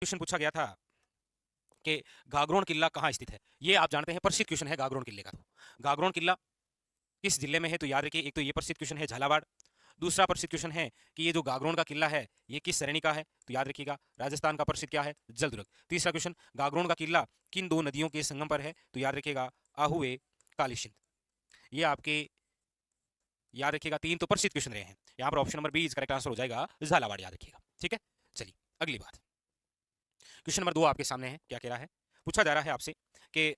Question पूछा गया था कि गागरोन किला कहाँ स्थित है। ये आप जानते हैं, प्रसिद्ध क्वेश्चन है गागरोन किले का। तो गागरोन किला किस जिले में है, तो याद रखिए, एक तो ये प्रसिद्ध क्वेश्चन है झालावाड़। दूसरा प्रसिद्ध क्वेश्चन है कि ये जो गागरोन का किला है ये किस श्रेणी का है, तो याद रखिएगा राजस्थान का प्रसिद्ध क्या है, जलदुर्ग। तीसरा क्वेश्चन, गागरोन का किला किन दो नदियों के संगम पर है, तो याद रखिएगा आहुए काली सिंध। ये आपके याद रखिएगा तीन तो प्रसिद्ध क्वेश्चन रहे हैं। यहाँ पर option number B correct answer हो जाएगा, झालावाड़, याद रखिएगा। ठीक है, चलिए अगली बात। क्वेश्चन नंबर 2 आपके सामने है। क्या कह रहा है, पूछा जा रहा है आपसे कि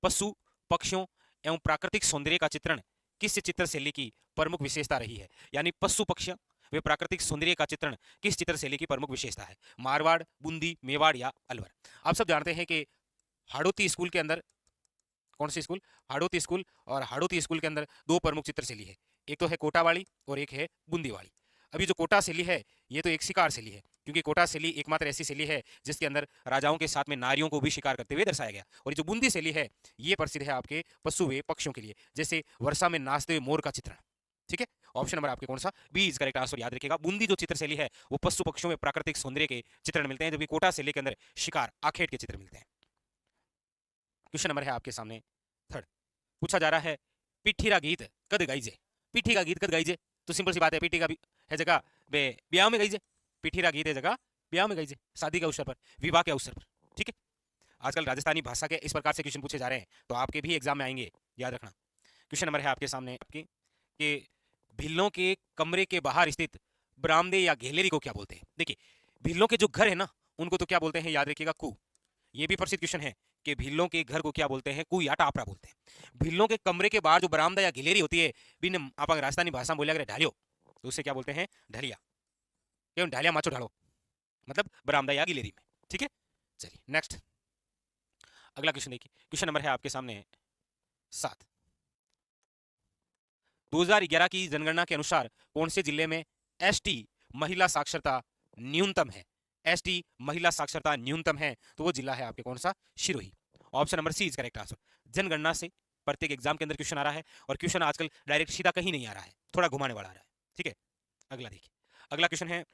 पशु पक्षियों एवं प्राकृतिक सौंदर्य का चित्रण किस चित्र शैली की प्रमुख विशेषता रही है। यानी पशु पक्षी वे प्राकृतिक सौंदर्य का चित्रण किस चित्र शैली की प्रमुख विशेषता है, मारवाड़, बूंदी, मेवाड़ या अलवर। आप सब जानते हैं कि हाड़ौती स्कूल के अंदर, कौन सी स्कूल, हाड़ौती स्कूल, और हाड़ौती स्कूल के अंदर दो प्रमुख चित्र शैली है, एक तो है कोटावाली और एक है बूंदीवाली। अभी जो कोटा शैली है ये तो एक शिकार शैली है, क्योंकि कोटा शैली एकमात्र ऐसी शैली है जिसके अंदर राजाओं के साथ में नारियों को भी शिकार करते हुए दर्शाया गया। और ये जो बूंदी शैली है ये प्रसिद्ध है आपके पशु व पक्षियों के लिए, जैसे वर्षा में नाचते हुए मोर का चित्रण। ठीक है, ऑप्शन नंबर आपके कौन सा, बी इज करेक्ट आंसर, याद रखिएगा। बूंदी जो चित्र शैली है वो पशु पक्षियों में प्राकृतिक सौंदर्य के चित्रण मिलते हैं, जबकि कोटा शैली के अंदर शिकार आखेट के चित्र मिलते हैं। क्वेश्चन नंबर है आपके सामने थर्ड। पूछा जा रहा है पिठीरा गीत कद गाइजे। पिठी का गीत कद गाइजे, तो सिंपल सी बात है, पिठी का है जगह ब्याह में गाइजे, पिठीरा गीत है जगह ब्याह में गाइजे, शादी के अवसर पर, विवाह के अवसर पर। ठीक है, आजकल राजस्थानी भाषा के इस प्रकार से क्वेश्चन पूछे जा रहे हैं तो आपके भी एग्जाम में आएंगे, याद रखना। क्वेश्चन नंबर है आपके सामने आपकी कि भिल्लों के कमरे के बाहर स्थित बरामदे या गैलरी को क्या बोलते हैं। देखिए, भिल्लों के जो घर है ना उनको तो क्या बोलते हैं, याद रखिएगा कू। ये भी प्रसिद्ध क्वेश्चन है कि भिल्लों के घर को क्या बोलते हैं, कू या टापरा बोलते हैं। भिल्लों के कमरे के बाहर जो बरामदा या गैलरी होती है, बिन आप अगर राजस्थानी भाषा में बोले अगर ढालियो तो उसे क्या बोलते हैं, ढलिया। क्यों ढालिया माचो ढालो, मतलब बरामदा या गैलरी में। ठीक है, चलिए नेक्स्ट अगला क्वेश्चन देखिए। क्वेश्चन नंबर है आपके सामने 7। 2011 की जनगणना के अनुसार कौन से जिले में एसटी महिला साक्षरता न्यूनतम है। एसटी महिला साक्षरता न्यूनतम है तो वो जिला है आपके कौन सा, Sirohi. Option number C is correct answer. जनगणना से प्रत्येक एग्जाम के अंदर क्वेश्चन आ रहा है, और क्वेश्चन आजकल डायरेक्ट सीधा कहीं नहीं आ रहा है, थोड़ा घुमाने वाला आ रहा है। ठीक है, अगला देखिए। अगला क्वेश्चन है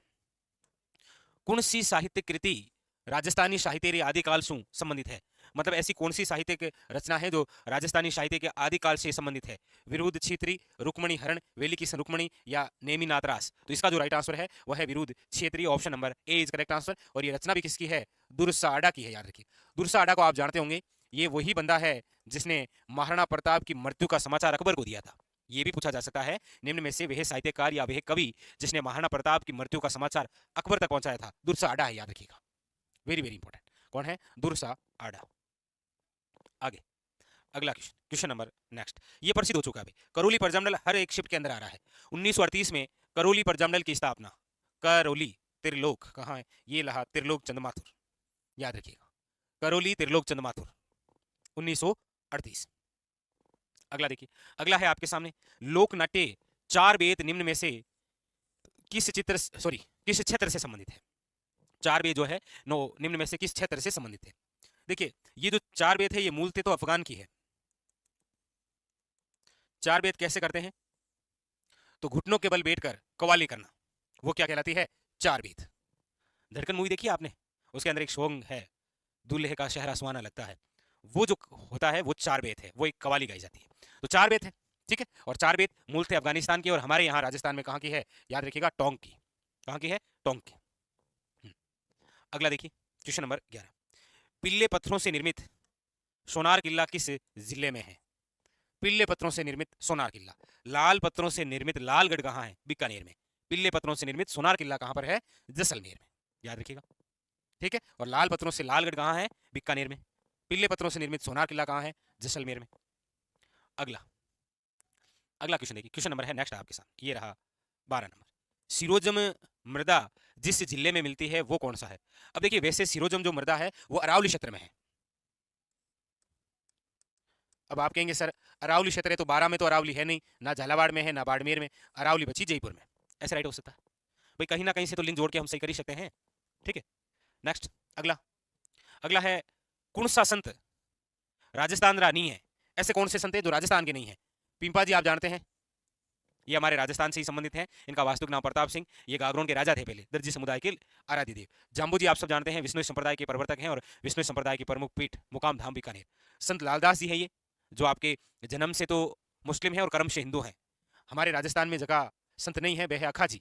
कौन सी साहित्यिक कृति राजस्थानी साहित्य रे आदिकाल से संबंधित है। मतलब ऐसी कौन सी साहित्यिक रचना है जो राजस्थानी साहित्य के आदिकाल से संबंधित है, विरुद्ध छेत्री, रुक्मणी हरण, वेली की रुक्मणी या नेमिनाथ रास। तो इसका जो राइट आंसर है वह है विरुद्ध Chhetri, option number A is correct answer. और ये रचना भी किसकी है, दुर्सा आडा की है, याद रखिए। दुर्सा आडा को आप जानते होंगे, ये वही बंदा है जिसने महाराणा प्रताप की मृत्यु का समाचार अकबर को दिया था। ये भी पूछा जा सकता है, निम्न में से वह साहित्यकार या वह कवि जिसने महाराणा प्रताप की मृत्यु का समाचार अकबर तक पहुंचाया था, दुर्सा आडा है, याद रखिएगा। वेरी वेरी इंपॉर्टेंट, कौन है, दुर्सा आडा। आगे अगला क्वेश्चन, क्वेश्चन नंबर नेक्स्ट, ये प्रसिद्ध हो चुका है। करौली परजामंडल हर एक शिफ्ट के अंदर आ रहा है। 1938 में करौली परजामंडल की स्थापना, करौली त्रिलोक कहाँ है, ये रहा त्रिलोक चंद्रमाथुर, याद रखिएगा, करौली त्रिलोक चंद्रमाथुर 1938। अगला देखिए, अगला है आपके सामने लोकनाट्य चार वेद निम्न में से किस चित्र सॉरी किस क्षेत्र से संबंधित है। चार वेद जो है नो निम्न में से किस क्षेत्र से संबंधित है। देखिए, ये जो चार वेद है ये मूलतः तो अफगान की है। चार वेद कैसे करते हैं, तो घुटनों के बल बैठकर कवाली करना, वो क्या कहलाती है, चार वेद। धड़कन मूवी देखी आपने, उसके अंदर एक सॉन्ग है, दूल्हे का शहर सुहाना लगता है, वो जो होता है वो चार वेद है, वो एक कवाली गाई जाती है। तो चार वेद है, ठीक है। और चार वेद मूलतः अफगानिस्तान की, और हमारे यहाँ राजस्थान में कहाँ की है, याद रखिएगा, टोंक की। कहाँ की है, टोंक की। अगला देखिए, क्वेश्चन नंबर 11। पिल्ले पत्थरों से निर्मित सोनार किला किस जिले में है। पिल्ले पत्थरों से निर्मित सोनार किला, लाल पत्थरों से निर्मित लालगढ़ कहाँ है, बीकानेर में। पिल्ले पत्थरों से निर्मित सोनार किला कहाँ पर है, जैसलमेर में, याद रखिएगा। ठीक है, और लाल पत्थरों से लालगढ़ कहाँ है, बीकानेर में। पिल्ले पत्थरों से निर्मित सोनार किला कहाँ है, जैसलमेर में। अगला अगला क्वेश्चन देखिए, क्वेश्चन नंबर है नेक्स्ट आपके साथ, ये रहा 12 नंबर। सिरोजम मृदा जिस जिले में मिलती है वो कौन सा है। अब देखिए, वैसे सिरोजम जो मृदा है वो अरावली क्षेत्र में है। अब आप कहेंगे सर अरावली क्षेत्र है तो 12 में तो अरावली है नहीं, ना झालावाड़ में है ना बाड़मेर में, अरावली बची जयपुर में। ऐसे राइट हो सकता है भाई, कहीं ना कहीं से तो लिंक जोड़ के हम सही कर ही सकते हैं। ठीक है, नेक्स्ट अगला अगला है कौन सा संत राजस्थान रानी है। ऐसे कौन से संत है जो राजस्थान के नहीं है। पिंपा जी आप जानते हैं, ये हमारे राजस्थान से ही संबंधित हैं। इनका वास्तविक नाम प्रताप सिंह, ये गागरोन के राजा थे पहले, दर्जी समुदाय के आराध्य देव। जाम्बू जी आप सब जानते हैं विष्णु संप्रदाय के प्रवर्तक हैं और विष्णु संप्रदाय की प्रमुख पीठ मुकाम धाम बीकानेर। संत लालदास जी है ये, जो आपके जन्म से तो मुस्लिम है और कर्म से हिंदू हैं। हमारे राजस्थान में जगह संत नहीं है, वह है अखा जी।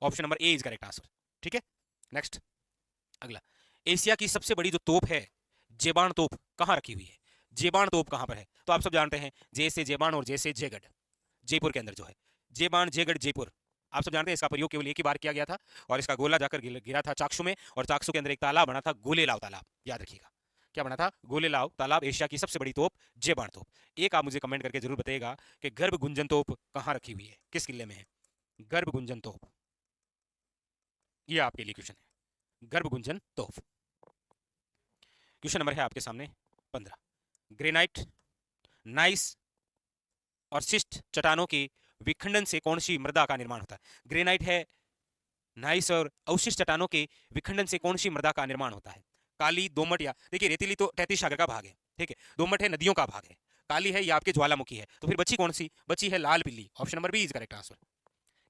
Option number A is correct answer. ठीक है, नेक्स्ट अगला, एशिया की सबसे बड़ी जो तोप है जेबान तोप कहाँ रखी हुई है? जेबान तोप कहाँ पर है? तो आप सब जानते हैं जैसे जेबान और जैसे जयगढ़, जयपुर के अंदर जो है जेबान जयगढ़ जयपुर, आप सब जानते हैं इसका प्रयोग केवल एक ही बार किया गया था और इसका गोला जाकर गिरा था चाक्षु में, और चाक्षु के अंदर एक तालाब बना था गोलेलाव तालाब, याद रखिएगा क्या बना था? गोलेलाव तालाब, एशिया की सबसे बड़ी तोप जेबान तोप। एक आप मुझे कमेंट करके जरूर बताइएगा कि गर्भ गुंजन तोप कहाँ रखी हुई है, किस किले में है गर्भ गुंजन तोप? ये आपके लिए क्वेश्चन है, गर्भ गुंजन तोप। क्वेश्चन नंबर है आपके सामने 15, ग्रेनाइट, नाइस और शिस्ट चट्टानों के विखंडन से कौन सी मृदा का निर्माण होता है? ग्रेनाइट है, नाइस और अवशिष्ट चट्टानों के विखंडन से कौन सी मृदा का निर्माण होता है? काली, दोमट, या देखिए रेतीली तो तैतीस सागर का भाग है, ठीक है, दोमट है नदियों का भाग है, काली है या आपके ज्वालामुखी है, तो फिर बची कौन सी? बची है लाल पीली। Option number B is correct answer.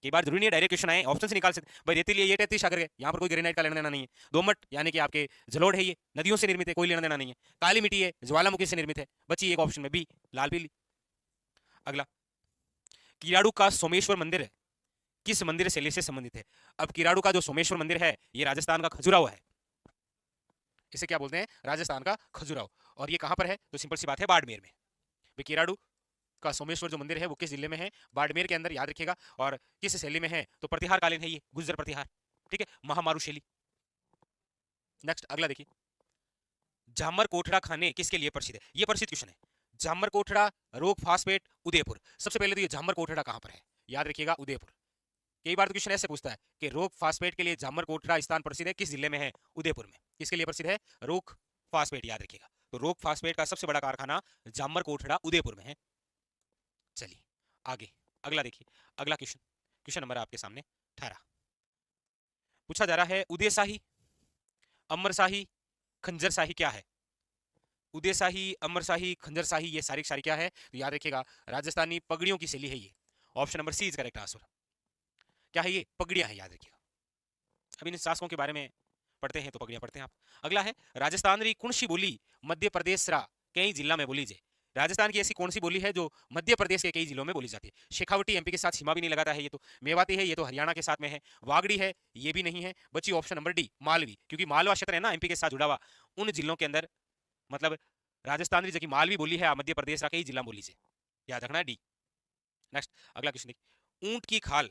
कई बार जरूरी नहीं डायरेक्ट क्वेश्चन आए, ऑप्शन से निकाल सकते भाई, रेतीली ये तैतीस सागर है, यहाँ पर कोई ग्रेनाइट का लेना देना नहीं है। दोमट यानी कि आपके जलोढ़ है, ये नदियों से निर्मित है, कोई लेना देना नहीं है। काली मिट्टी है, ज्वालामुखी से निर्मित है, बची एक ऑप्शन में बी लाल पीली। अगला, किराड़ू का सोमेश्वर मंदिर किस मंदिर शैली से संबंधित है? अब किराड़ू का जो सोमेश्वर मंदिर है ये राजस्थान का खजुराहो है, इसे क्या बोलते हैं? राजस्थान का खजुराहो। और ये कहां पर है? तो सिंपल सी बात है बाड़मेर में। किराड़ू का सोमेश्वर जो मंदिर है वो किस जिले में है? बाड़मेर के अंदर, याद रखिएगा। और किस शैली में है? तो प्रतिहार कालीन है ये, गुर्जर प्रतिहार, ठीक है, महामारू शैली। नेक्स्ट अगला देखिए, झामर कोठड़ा खाने किसके लिए प्रसिद्ध है? ये प्रसिद्ध क्वेश्चन है। झामर कोठड़ा, रोक फास्फेट, उदयपुर। सबसे पहले तो ये झामर कोठड़ा कहां पर है? याद रखिएगा उदयपुर। कई बार तो क्वेश्चन ऐसे पूछता है कि रोक फास्फेट के लिए झामर कोठड़ा स्थान प्रसिद्ध है, किस जिले में है? उदयपुर में। किसके लिए प्रसिद्ध है? रोक फास्फेट, याद रखिएगा। तो रोक फास्फेट का सबसे बड़ा कारखाना झामर कोठड़ा उदयपुर में है। चलिए आगे अगला देखिए, अगला क्वेश्चन, क्वेश्चन नंबर आपके सामने 18 पूछा जा रहा है, उदयशाही, अमरशाही, खंजरशाही क्या है? उदयशाही, अमरशाही, खंजरशाही, ये सारी सारी क्या है? तो याद रखिएगा राजस्थानी पगड़ियों की शैली है ये। Option number C is correct answer. क्या है ये? पगड़ियां है, याद रखिएगा। अब इन शासकों के बारे में पढ़ते हैं तो पगड़ियां पढ़ते हैं आप। अगला है, राजस्थान री कौन सी बोली मध्य प्रदेश रा कई जिला में बोली जाए? राजस्थान की ऐसी कौन सी बोली है जो मध्य प्रदेश के कई जिलों में बोली जाती है? शेखावटी एमपी के साथ सीमा भी नहीं लगाता है ये तो, मेवाती है ये तो हरियाणा के साथ में है, वागड़ी है ये भी नहीं है, बची ऑप्शन नंबर डी मालवी, क्योंकि मालवा क्षेत्र है ना एमपी के साथ जुड़ा हुआ, उन जिलों के अंदर मतलब राजस्थान की जगह मालवी बोली है, मध्य प्रदेश का कई जिला बोली से, याद रखना है डी। नेक्स्ट अगला क्वेश्चन देखिए, ऊंट की खाल,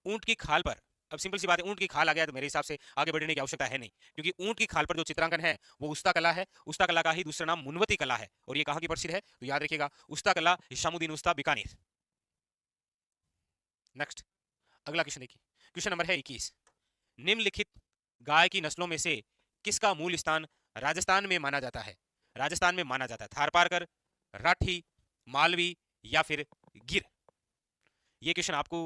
ऊंट की खाल पर, अब सिंपल सी बात है ऊंट की खाल आ गया तो मेरे हिसाब से आगे बढ़ने की आवश्यकता है नहीं, क्योंकि ऊंट की खाल पर जो चित्रांकन है वो उस्ता कला है, उस्ता कला का ही दूसरा नाम मुनवती कला है, और ये कहां की प्रसिद्ध है? तो याद रखिएगा उस्ता कला, हिशामुद्दीन उस्ता, बीकानेर। नेक्स्ट अगला क्वेश्चन देखिए, क्वेश्चन नंबर है 21, निम्नलिखित गाय की नस्लों में से किसका मूल स्थान राजस्थान में माना जाता है? राजस्थान में माना जाता है थारपारकर, राठी, मालवी या फिर गिर। ये क्वेश्चन आपको,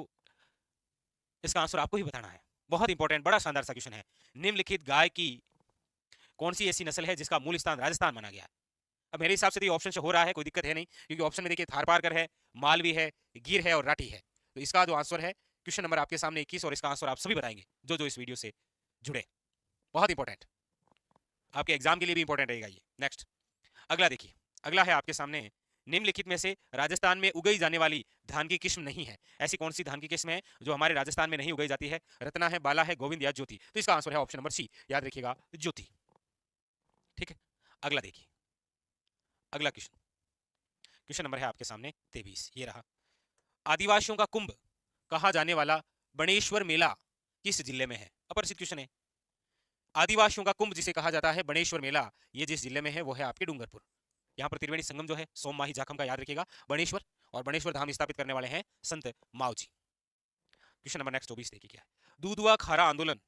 इसका आंसर आपको ही बताना है, बहुत इंपॉर्टेंट बड़ा शानदार सा क्वेश्चन है। निम्नलिखित गाय की कौन सी ऐसी नस्ल है जिसका मूल स्थान राजस्थान माना गया है? अब मेरे हिसाब से तो ये ऑप्शन से हो रहा है, कोई दिक्कत है नहीं, क्योंकि ऑप्शन में देखिए थारपारकर है, मालवी है, गिर है और राठी है। तो इसका जो आंसर है क्वेश्चन नंबर आपके सामने 21, और इसका आंसर आप सभी बताएंगे जो जो इस वीडियो से जुड़े, बहुत इंपॉर्टेंट, आपके एग्जाम के लिए भी इंपॉर्टेंट रहेगा ये। नेक्स्ट अगला देखिए, अगला है आपके सामने, निम्नलिखित में से राजस्थान में उगाई जाने वाली धान की किस्म नहीं है? ऐसी कौन सी धान की किस्म है जो हमारे राजस्थान में नहीं उगाई जाती है? रत्ना है, बाला है, गोविंद या ज्योति? तो इसका आंसर है ऑप्शन नंबर सी, याद रखिएगा ज्योति। ठीक है, अगला देखिए, अगला क्वेश्चन, क्वेश्चन नंबर है आपके सामने 23, ये रहा, आदिवासियों का कुंभ कहा जाने वाला बणेश्वर मेला किस जिले में है? अपरिचित क्वेश्चन है। आदिवासियों का कुंभ जिसे कहा जाता है बणेश्वर मेला, ये जिस जिले में है वो है आपके डूंगरपुर। यहाँ पर त्रिवेणी संगम जो है सोममाही जाखम का, याद रखिएगा बणेश्वर, और बणेश्वर धाम स्थापित करने वाले हैं संत माव जी। क्वेश्चन नंबर नेक्स्ट 24 देखिए क्या है, दूधवा खारा आंदोलन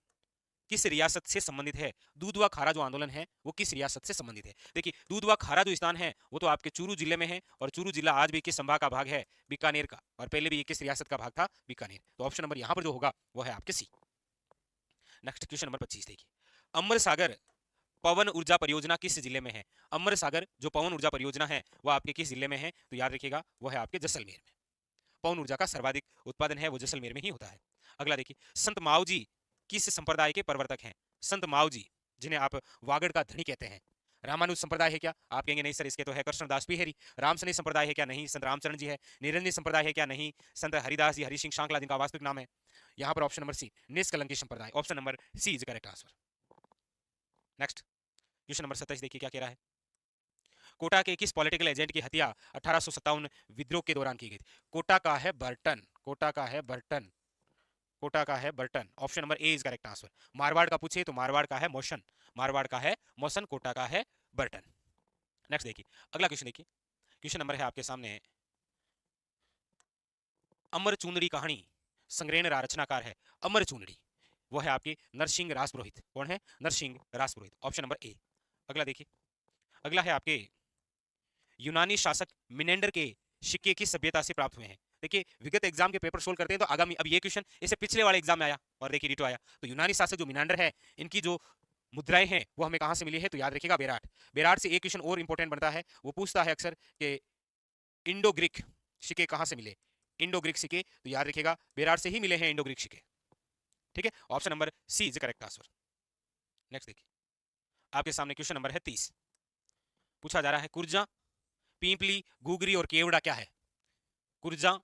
किस रियासत से संबंधित है? दूधवा खारा जो आंदोलन है वो किस रियासत से संबंधित है? देखिए दूधवा खारा जो स्थान है वो तो आपके चूरू जिले में है, और चूरू जिला आज भी किस संभाग का भाग है? बीकानेर का, और पहले भी ये किस रियासत का भाग था? बीकानेर। तो ऑप्शन नंबर यहाँ पर जो होगा वो है आपके सी। नेक्स्ट क्वेश्चन नंबर 25 देखिए, अमर सागर पवन ऊर्जा परियोजना किस जिले में है? अमर सागर जो पवन ऊर्जा परियोजना है वो आपके किस जिले में है? तो याद रखिएगा वो है आपके जैसलमेर में। पवन ऊर्जा का सर्वाधिक उत्पादन है वो जैसलमेर में ही होता है। अगला देखिए, संत माऊजी किस संप्रदाय के प्रवर्तक हैं? संत माऊजी, जिन्हें आप वागड़ का धनी कहते हैं, रामानुज संप्रदाय है क्या? आप कहेंगे नहीं सर, इसके तो है कृष्णदास बिहेरी। रामसनी संप्रदाय है क्या? नहीं। संत रामचरण जी है। निरंजनी संप्रदाय है क्या? नहीं। संत हरिदास जी, हरि सिंह शांकला जिनका वास्तविक नाम है। यहाँ पर ऑप्शन नंबर सी, निष्कलंकी संप्रदाय, option number C is correct answer. Next question number 27 देखिए क्या कह रहा है। कोटा के किस पॉलिटिकल एजेंट की हत्या 1857 विद्रोह के दौरान की गई थी? कोटा का है बर्टन, कोटा का है बर्टन, कोटा का है Burton, option number A is correct answer. Marwar का पूछे तो मारवाड़ का है मोशन, मारवाड़ का है मोशन, कोटा का है बर्टन। नेक्स्ट देखिए, अगला क्वेश्चन देखिए, क्वेश्चन नंबर है आपके सामने, अमर चूंदड़ी कहानी संग्रह रचनाकार है अमर चूंदड़ी, वो है आपकी नरसिंह रासपुरोहित। कौन है? Narasimha Rasapurohit, option number A. अगला देखिए, अगला है आपके यूनानी शासक मिनेंडर के सिक्के किस सभ्यता से प्राप्त हुए हैं? देखिए विगत एग्जाम के पेपर सोल्व करते हैं तो आगामी, अब ये क्वेश्चन इससे पिछले वाले एग्जाम में आया और देखिए डिटो आया। तो यूनानी शासक जो मिनेंडर है, इनकी जो मुद्राएं हैं वो हमें कहां से मिली है? तो याद रखिएगा बेराट। बेराट से एक क्वेश्चन और इंपॉर्टेंट बनता है, वो पूछता है अक्सर कि इंडो ग्रीक सिक्के कहां से मिले? इंडो ग्रीक सिक्के, तो याद रखिएगा बेराट से ही मिले हैं इंडो ग्रीक सिक्के। ठीक है, option number C is correct answer. Next देखिए, आपके सामने क्वेश्चन नंबर है 30, पूछा जा रहा है कुर्जा, पीपली, घुघरी और केवड़ा क्या है? कुर्जा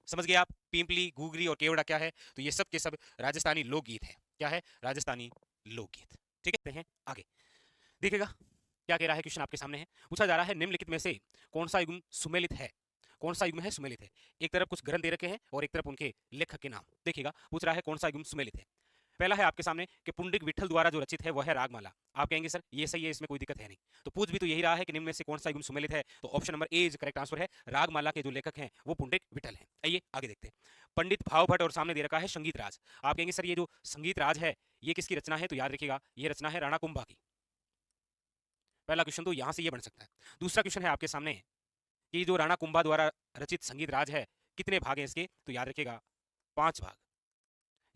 समझ गए आप, पीपली, घुघरी और केवड़ा क्या है? तो ये सब के सब राजस्थानी लोकगीत है। क्या है? राजस्थानी लोकगीत। ठीक है, आगे देखिएगा क्या कह रहा है क्वेश्चन आपके सामने है। पूछा जा रहा है निम्नलिखित में से कौन सा युग्म सुमेलित है? कौन सा युग्म है सुमेलित है? एक तरफ कुछ ग्रंथ दे रखे हैं और एक तरफ उनके लेखक के नाम। देखिएगा पूछ रहा है कौन सा युग्म सुमेलित है। पहला है आपके सामने कि पुंडरिक विठल द्वारा जो रचित है वह है रागमाला। आप कहेंगे सर ये सही है, इसमें कोई दिक्कत है नहीं। तो पूछ भी तो यही रहा है कि निम्न में से कौन सा युग्म सुमेलित है, तो option number A is correct answer है। रागमाला के जो लेखक हैं वो पुंडरिक विठल हैं। आइए आगे देखते हैं। पंडित भाव भट्ट और सामने दे रखा है संगीत राज। आप कहेंगे सर ये जो संगीत राज है ये किसकी रचना है? तो याद रखिएगा ये रचना है राणा कुंभा की। पहला क्वेश्चन तो यहां से ये बन सकता है। दूसरा क्वेश्चन है आपके सामने कि जो राणा कुंभा द्वारा रचित संगीत राज है कितने भाग हैं इसके? तो याद रखिएगा 5 भाग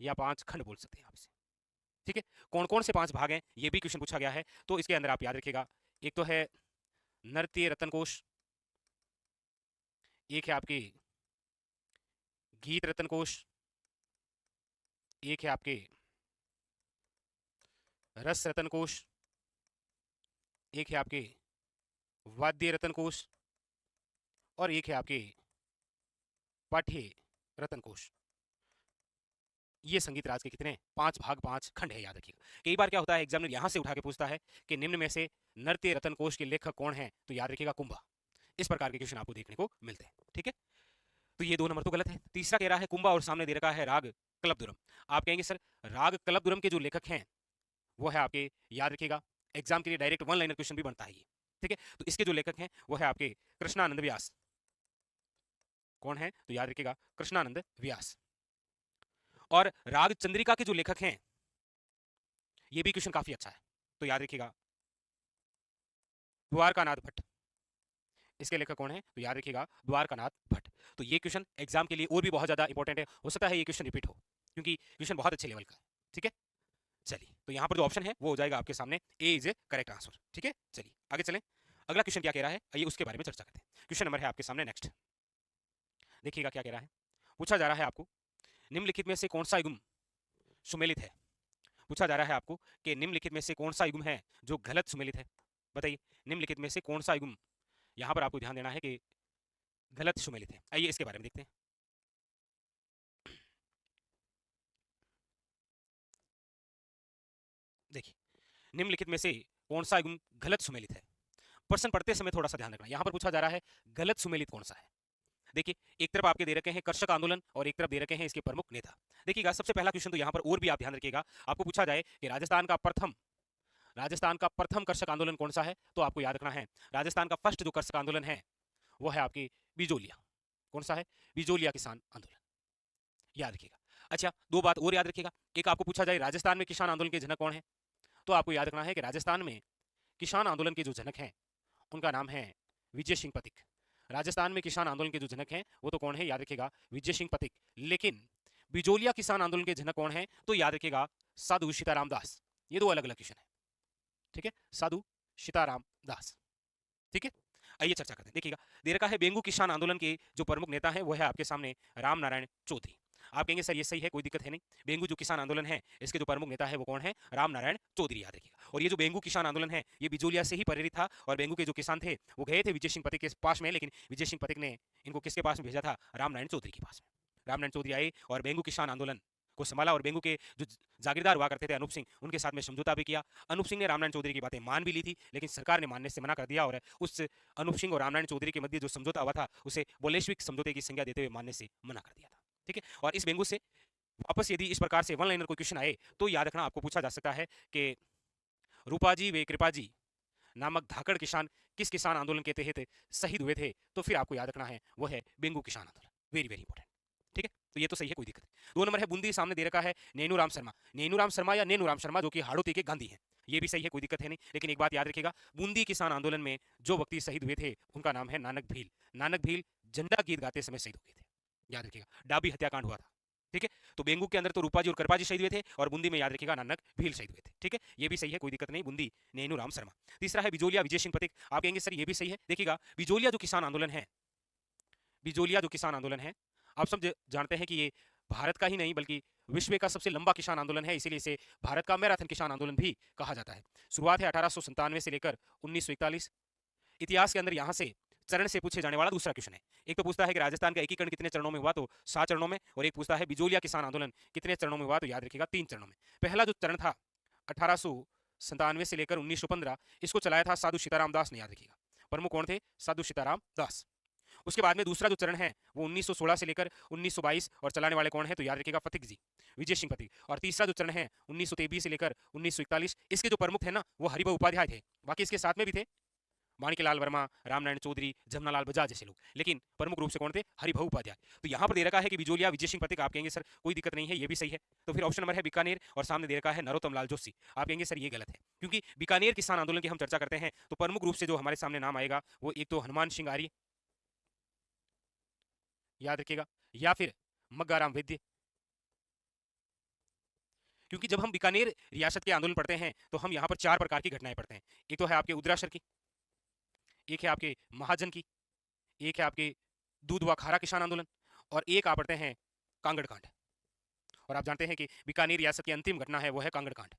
या 5 खंड बोल सकते हैं आप इसे। ठीक है, कौन कौन से 5 भाग हैं ये भी क्वेश्चन पूछा गया है। तो इसके अंदर आप याद रखिएगा, एक तो है नृत्य रत्न कोश, एक है आपकी गीत रत्न कोश, एक है आपके रस रत्न कोश, एक है आपके वाद्य रत्न कोश और एक है आपके पाठ्य रत्न कोश। ये संगीत राज के कितने? 5 भाग 5 खंड है, याद रखिएगा। कई बार क्या होता है एग्जामिनर यहां से उठा के पूछता है कि निम्न में से नृत्य रत्न कोश के लेखक कौन है? तो याद रखिएगा कुंभा। इस प्रकार के क्वेश्चन आपको देखने को मिलते हैं। ठीक है, तो ये 2 नंबर तो गलत है। तीसरा कह रहा है कुंभा और सामने दे रखा है राग कलपदुरम। आप कहेंगे सर राग कलपदुरम के जो लेखक हैं वो है आपके, याद रखिएगा एग्जाम के लिए डायरेक्ट 1 लाइनर क्वेश्चन भी बनता है ये। ठीक है, तो इसके जो लेखक हैं वो है आपके कृष्णानंद व्यास। कौन है? तो याद रखिएगा कृष्णानंद व्यास। और राग चंद्रिका के जो लेखक हैं ये भी क्वेश्चन काफी अच्छा है, तो याद रखिएगा द्वारकानाथ भट्ट। इसके लेखक कौन है? तो याद रखिएगा द्वारकानाथ भट्ट। तो ये क्वेश्चन एग्जाम के लिए और भी बहुत ज्यादा इंपॉर्टेंट है, हो सकता है ये क्वेश्चन रिपीट हो क्योंकि क्वेश्चन बहुत अच्छे लेवल का है। ठीक है, चलिए तो यहाँ पर जो ऑप्शन है वो हो जाएगा आपके सामने ए इज ए करेक्ट आंसर। ठीक है, चलिए आगे चलें। अगला क्वेश्चन क्या कह रहा है आइए उसके बारे में चर्चा करते हैं। क्वेश्चन नंबर है आपके सामने नेक्स्ट, देखिएगा क्या कह रहा है। पूछा जा रहा है आपको निम्नलिखित में से कौन सा युग्म सुमेलित है? पूछा जा रहा है आपको कि निम्नलिखित में से कौन सा युग्म है जो गलत सुमेलित है? बताइए निम्नलिखित में से कौन सा युग्म, यहां पर आपको ध्यान देना है कि गलत सुमेलित है। आइए इसके बारे में देखते हैं। देखिए निम्नलिखित में से कौन सा युग्म गलत सुमेलित है? प्रश्न पढ़ते समय थोड़ा सा ध्यान रखना, यहां पर पूछा जा रहा है गलत सुमेलित कौन सा है। देखिए एक तरफ आपके दे रखे हैं कर्षक आंदोलन और एक तरफ दे रखे हैं इसके प्रमुख नेता। देखिएगा सबसे पहला क्वेश्चन तो यहां पर और भी आप ध्यान रखिएगा, आपको पूछा जाए कि राजस्थान का प्रथम कर्षक आंदोलन कौन सा है? तो आपको याद रखना है राजस्थान का फर्स्ट जो कर्षक आंदोलन है वो है आपकी बिजोलिया। कौन सा है? बिजोलिया किसान आंदोलन, याद रखिएगा। अच्छा दो बात और याद रखिएगा, एक आपको पूछा जाए राजस्थान में किसान आंदोलन के जनक कौन है? तो आपको याद रखना है कि राजस्थान में किसान आंदोलन के जो जनक हैं उनका नाम है विजय सिंह पथिक। राजस्थान में किसान आंदोलन के जो जनक हैं वो तो कौन है? याद रखिएगा विजय सिंह पथिक। लेकिन बिजोलिया किसान आंदोलन के जनक कौन है? तो याद रखिएगा साधु सीताराम दास। ये दो अलग अलग क्वेश्चन है। ठीक है, साधु सीताराम दास। ठीक है, आइए चर्चा करते हैं। देखिएगा, दे रखा है बेंगू किसान आंदोलन के जो प्रमुख नेता हैं वो है आपके सामने राम नारायण चौधरी। आप कहेंगे सर ये सही है, कोई दिक्कत है नहीं। बेंगू जो किसान आंदोलन है इसके जो प्रमुख नेता है वो कौन है? राम नारायण चौधरी, याद रखिएगा। और ये जो बेंगू किसान आंदोलन है ये बिजोलिया से ही प्रेरित था और बेंगू के जो किसान थे वो गए थे विजय सिंह पथिक के पास में, लेकिन विजय सिंह पथिक ने इनको किसके पास में भेजा था? राम नारायण चौधरी के पास में। राम नारायण चौधरी आए और बेंगू किसान आंदोलन को संभाला और बेंगू के जो जागीरदार हुआ करते थे अनूप सिंह, उनके साथ में समझौता भी किया। अनूप सिंह ने रामनारायण चौधरी की बातें मान भी ली थी, लेकिन सरकार ने मानने से मना कर दिया और उस अनूप सिंह और रामनारायण चौधरी के मध्य जो समझौता हुआ था उसे बोलेश्विक समझौते की संज्ञा देते हुए मानने से मना कर दिया था। ठीक है, और इस बेंगू से वापस यदि इस प्रकार से वन लाइनर कोई क्वेश्चन आए तो याद रखना, आपको पूछा जा सकता है कि रूपाजी वे कृपाजी नामक धाकड़ किसान किस किसान आंदोलन के तहत शहीद हुए थे? तो फिर आपको याद रखना है वो है बेंगू किसान आंदोलन। Very very important. ठीक है, तो ये तो सही है, कोई दिक्कत नहीं। 2 नंबर है बूंदी, सामने दे रखा है नैनूराम शर्मा। नैनूराम शर्मा या नैनूराम शर्मा जो कि हाड़ौती के गांधी हैं, ये भी सही है, कोई दिक्कत है नहीं। लेकिन एक बात याद रखिएगा, बूंदी किसान आंदोलन में जो व्यक्ति शहीद हुए थे उनका नाम है नानक भील। नानक भील झंडा गीत गाते समय शहीद हो गए थे, याद रखिएगा। डाबी हत्याकांड हुआ था। ठीक है, तो बेंगू के अंदर तो रूपाजी और कृपाजी शहीद हुए थे और बूंदी में याद रखिएगा नानक भील शहीद हुए थे। ठीक है, ये भी सही है, कोई दिक्कत नहीं। बूंदी नैनूराम शर्मा। तीसरा है बिजोलिया विजय सिंह पथिक। आप कहेंगे सर ये भी सही है। देखिएगा, बिजोलिया जो किसान आंदोलन है, बिजोलिया जो किसान आंदोलन है, आप सब जानते हैं कि ये भारत का ही नहीं बल्कि विश्व का सबसे लंबा किसान आंदोलन है, इसीलिए इसे भारत का मैराथन किसान आंदोलन भी कहा जाता है। शुरुआत है 1897 से लेकर 1941। इतिहास के अंदर यहाँ से चरण से पूछे जाने वाला दूसरा क्वेश्चन है। एक तो पूछता है कि राजस्थान का एकीकरण कितने चरणों में हुआ, तो 7 चरणों में। और एक पूछता है बिजोलिया किसान आंदोलन कितने चरणों में हुआ, तो याद रखिएगा 3 चरणों में। पहला जो चरण था 1897 से लेकर 1915, इसको चलाया था साधु सीताराम दास ने, याद रखिएगा। प्रमुख कौन थे? साधु सीताराम दास। उसके बाद में दूसरा जो चरण है वो 1916 से लेकर 1922 और चलाने वाले कौन है, तो याद रखिएगा फतिक जी, विजय सिंह पथिक। और तीसरा जो चरण है 1923 से लेकर 1941, इसके जो प्रमुख थे ना वो हरिभाऊ उपाध्याय थे। बाकी इसके साथ में भी थे माणिकलाल वर्मा, रामनारायण चौधरी, जमनालाल बजाज जैसे लोग, लेकिन प्रमुख रूप से कौन थे? हरिभाऊ उपाध्याय। तो यहाँ पर दे रखा है कि बिजोलिया विजय सिंह पथिक। आप कहेंगे सर कोई दिक्कत नहीं है, ये भी सही है। तो फिर ऑप्शन नंबर है बीकानेर और सामने दे रखा है नरोत्तम लाल जोशी। आप कहेंगे सर ये गलत है, क्योंकि बीकानेर किसान आंदोलन की हम चर्चा करते हैं तो प्रमुख रूप से जो हमारे सामने नाम आएगा वो एक तो हनुमान सिंह आर्य, याद रखिएगा, या फिर मग्गाराम वैद्य। क्योंकि जब हम बीकानेर रियासत के आंदोलन पढ़ते हैं तो हम यहाँ पर 4 प्रकार की घटनाएं पढ़ते हैं। एक तो है आपके उद्रासर की, एक है आपके महाजन की, एक है आपके दूध व खारा किसान आंदोलन, और एक आप पढ़ते हैं कांगड़ कांड। और आप जानते हैं कि बीकानेर रियासत की अंतिम घटना है वो है कांगड़ कांड,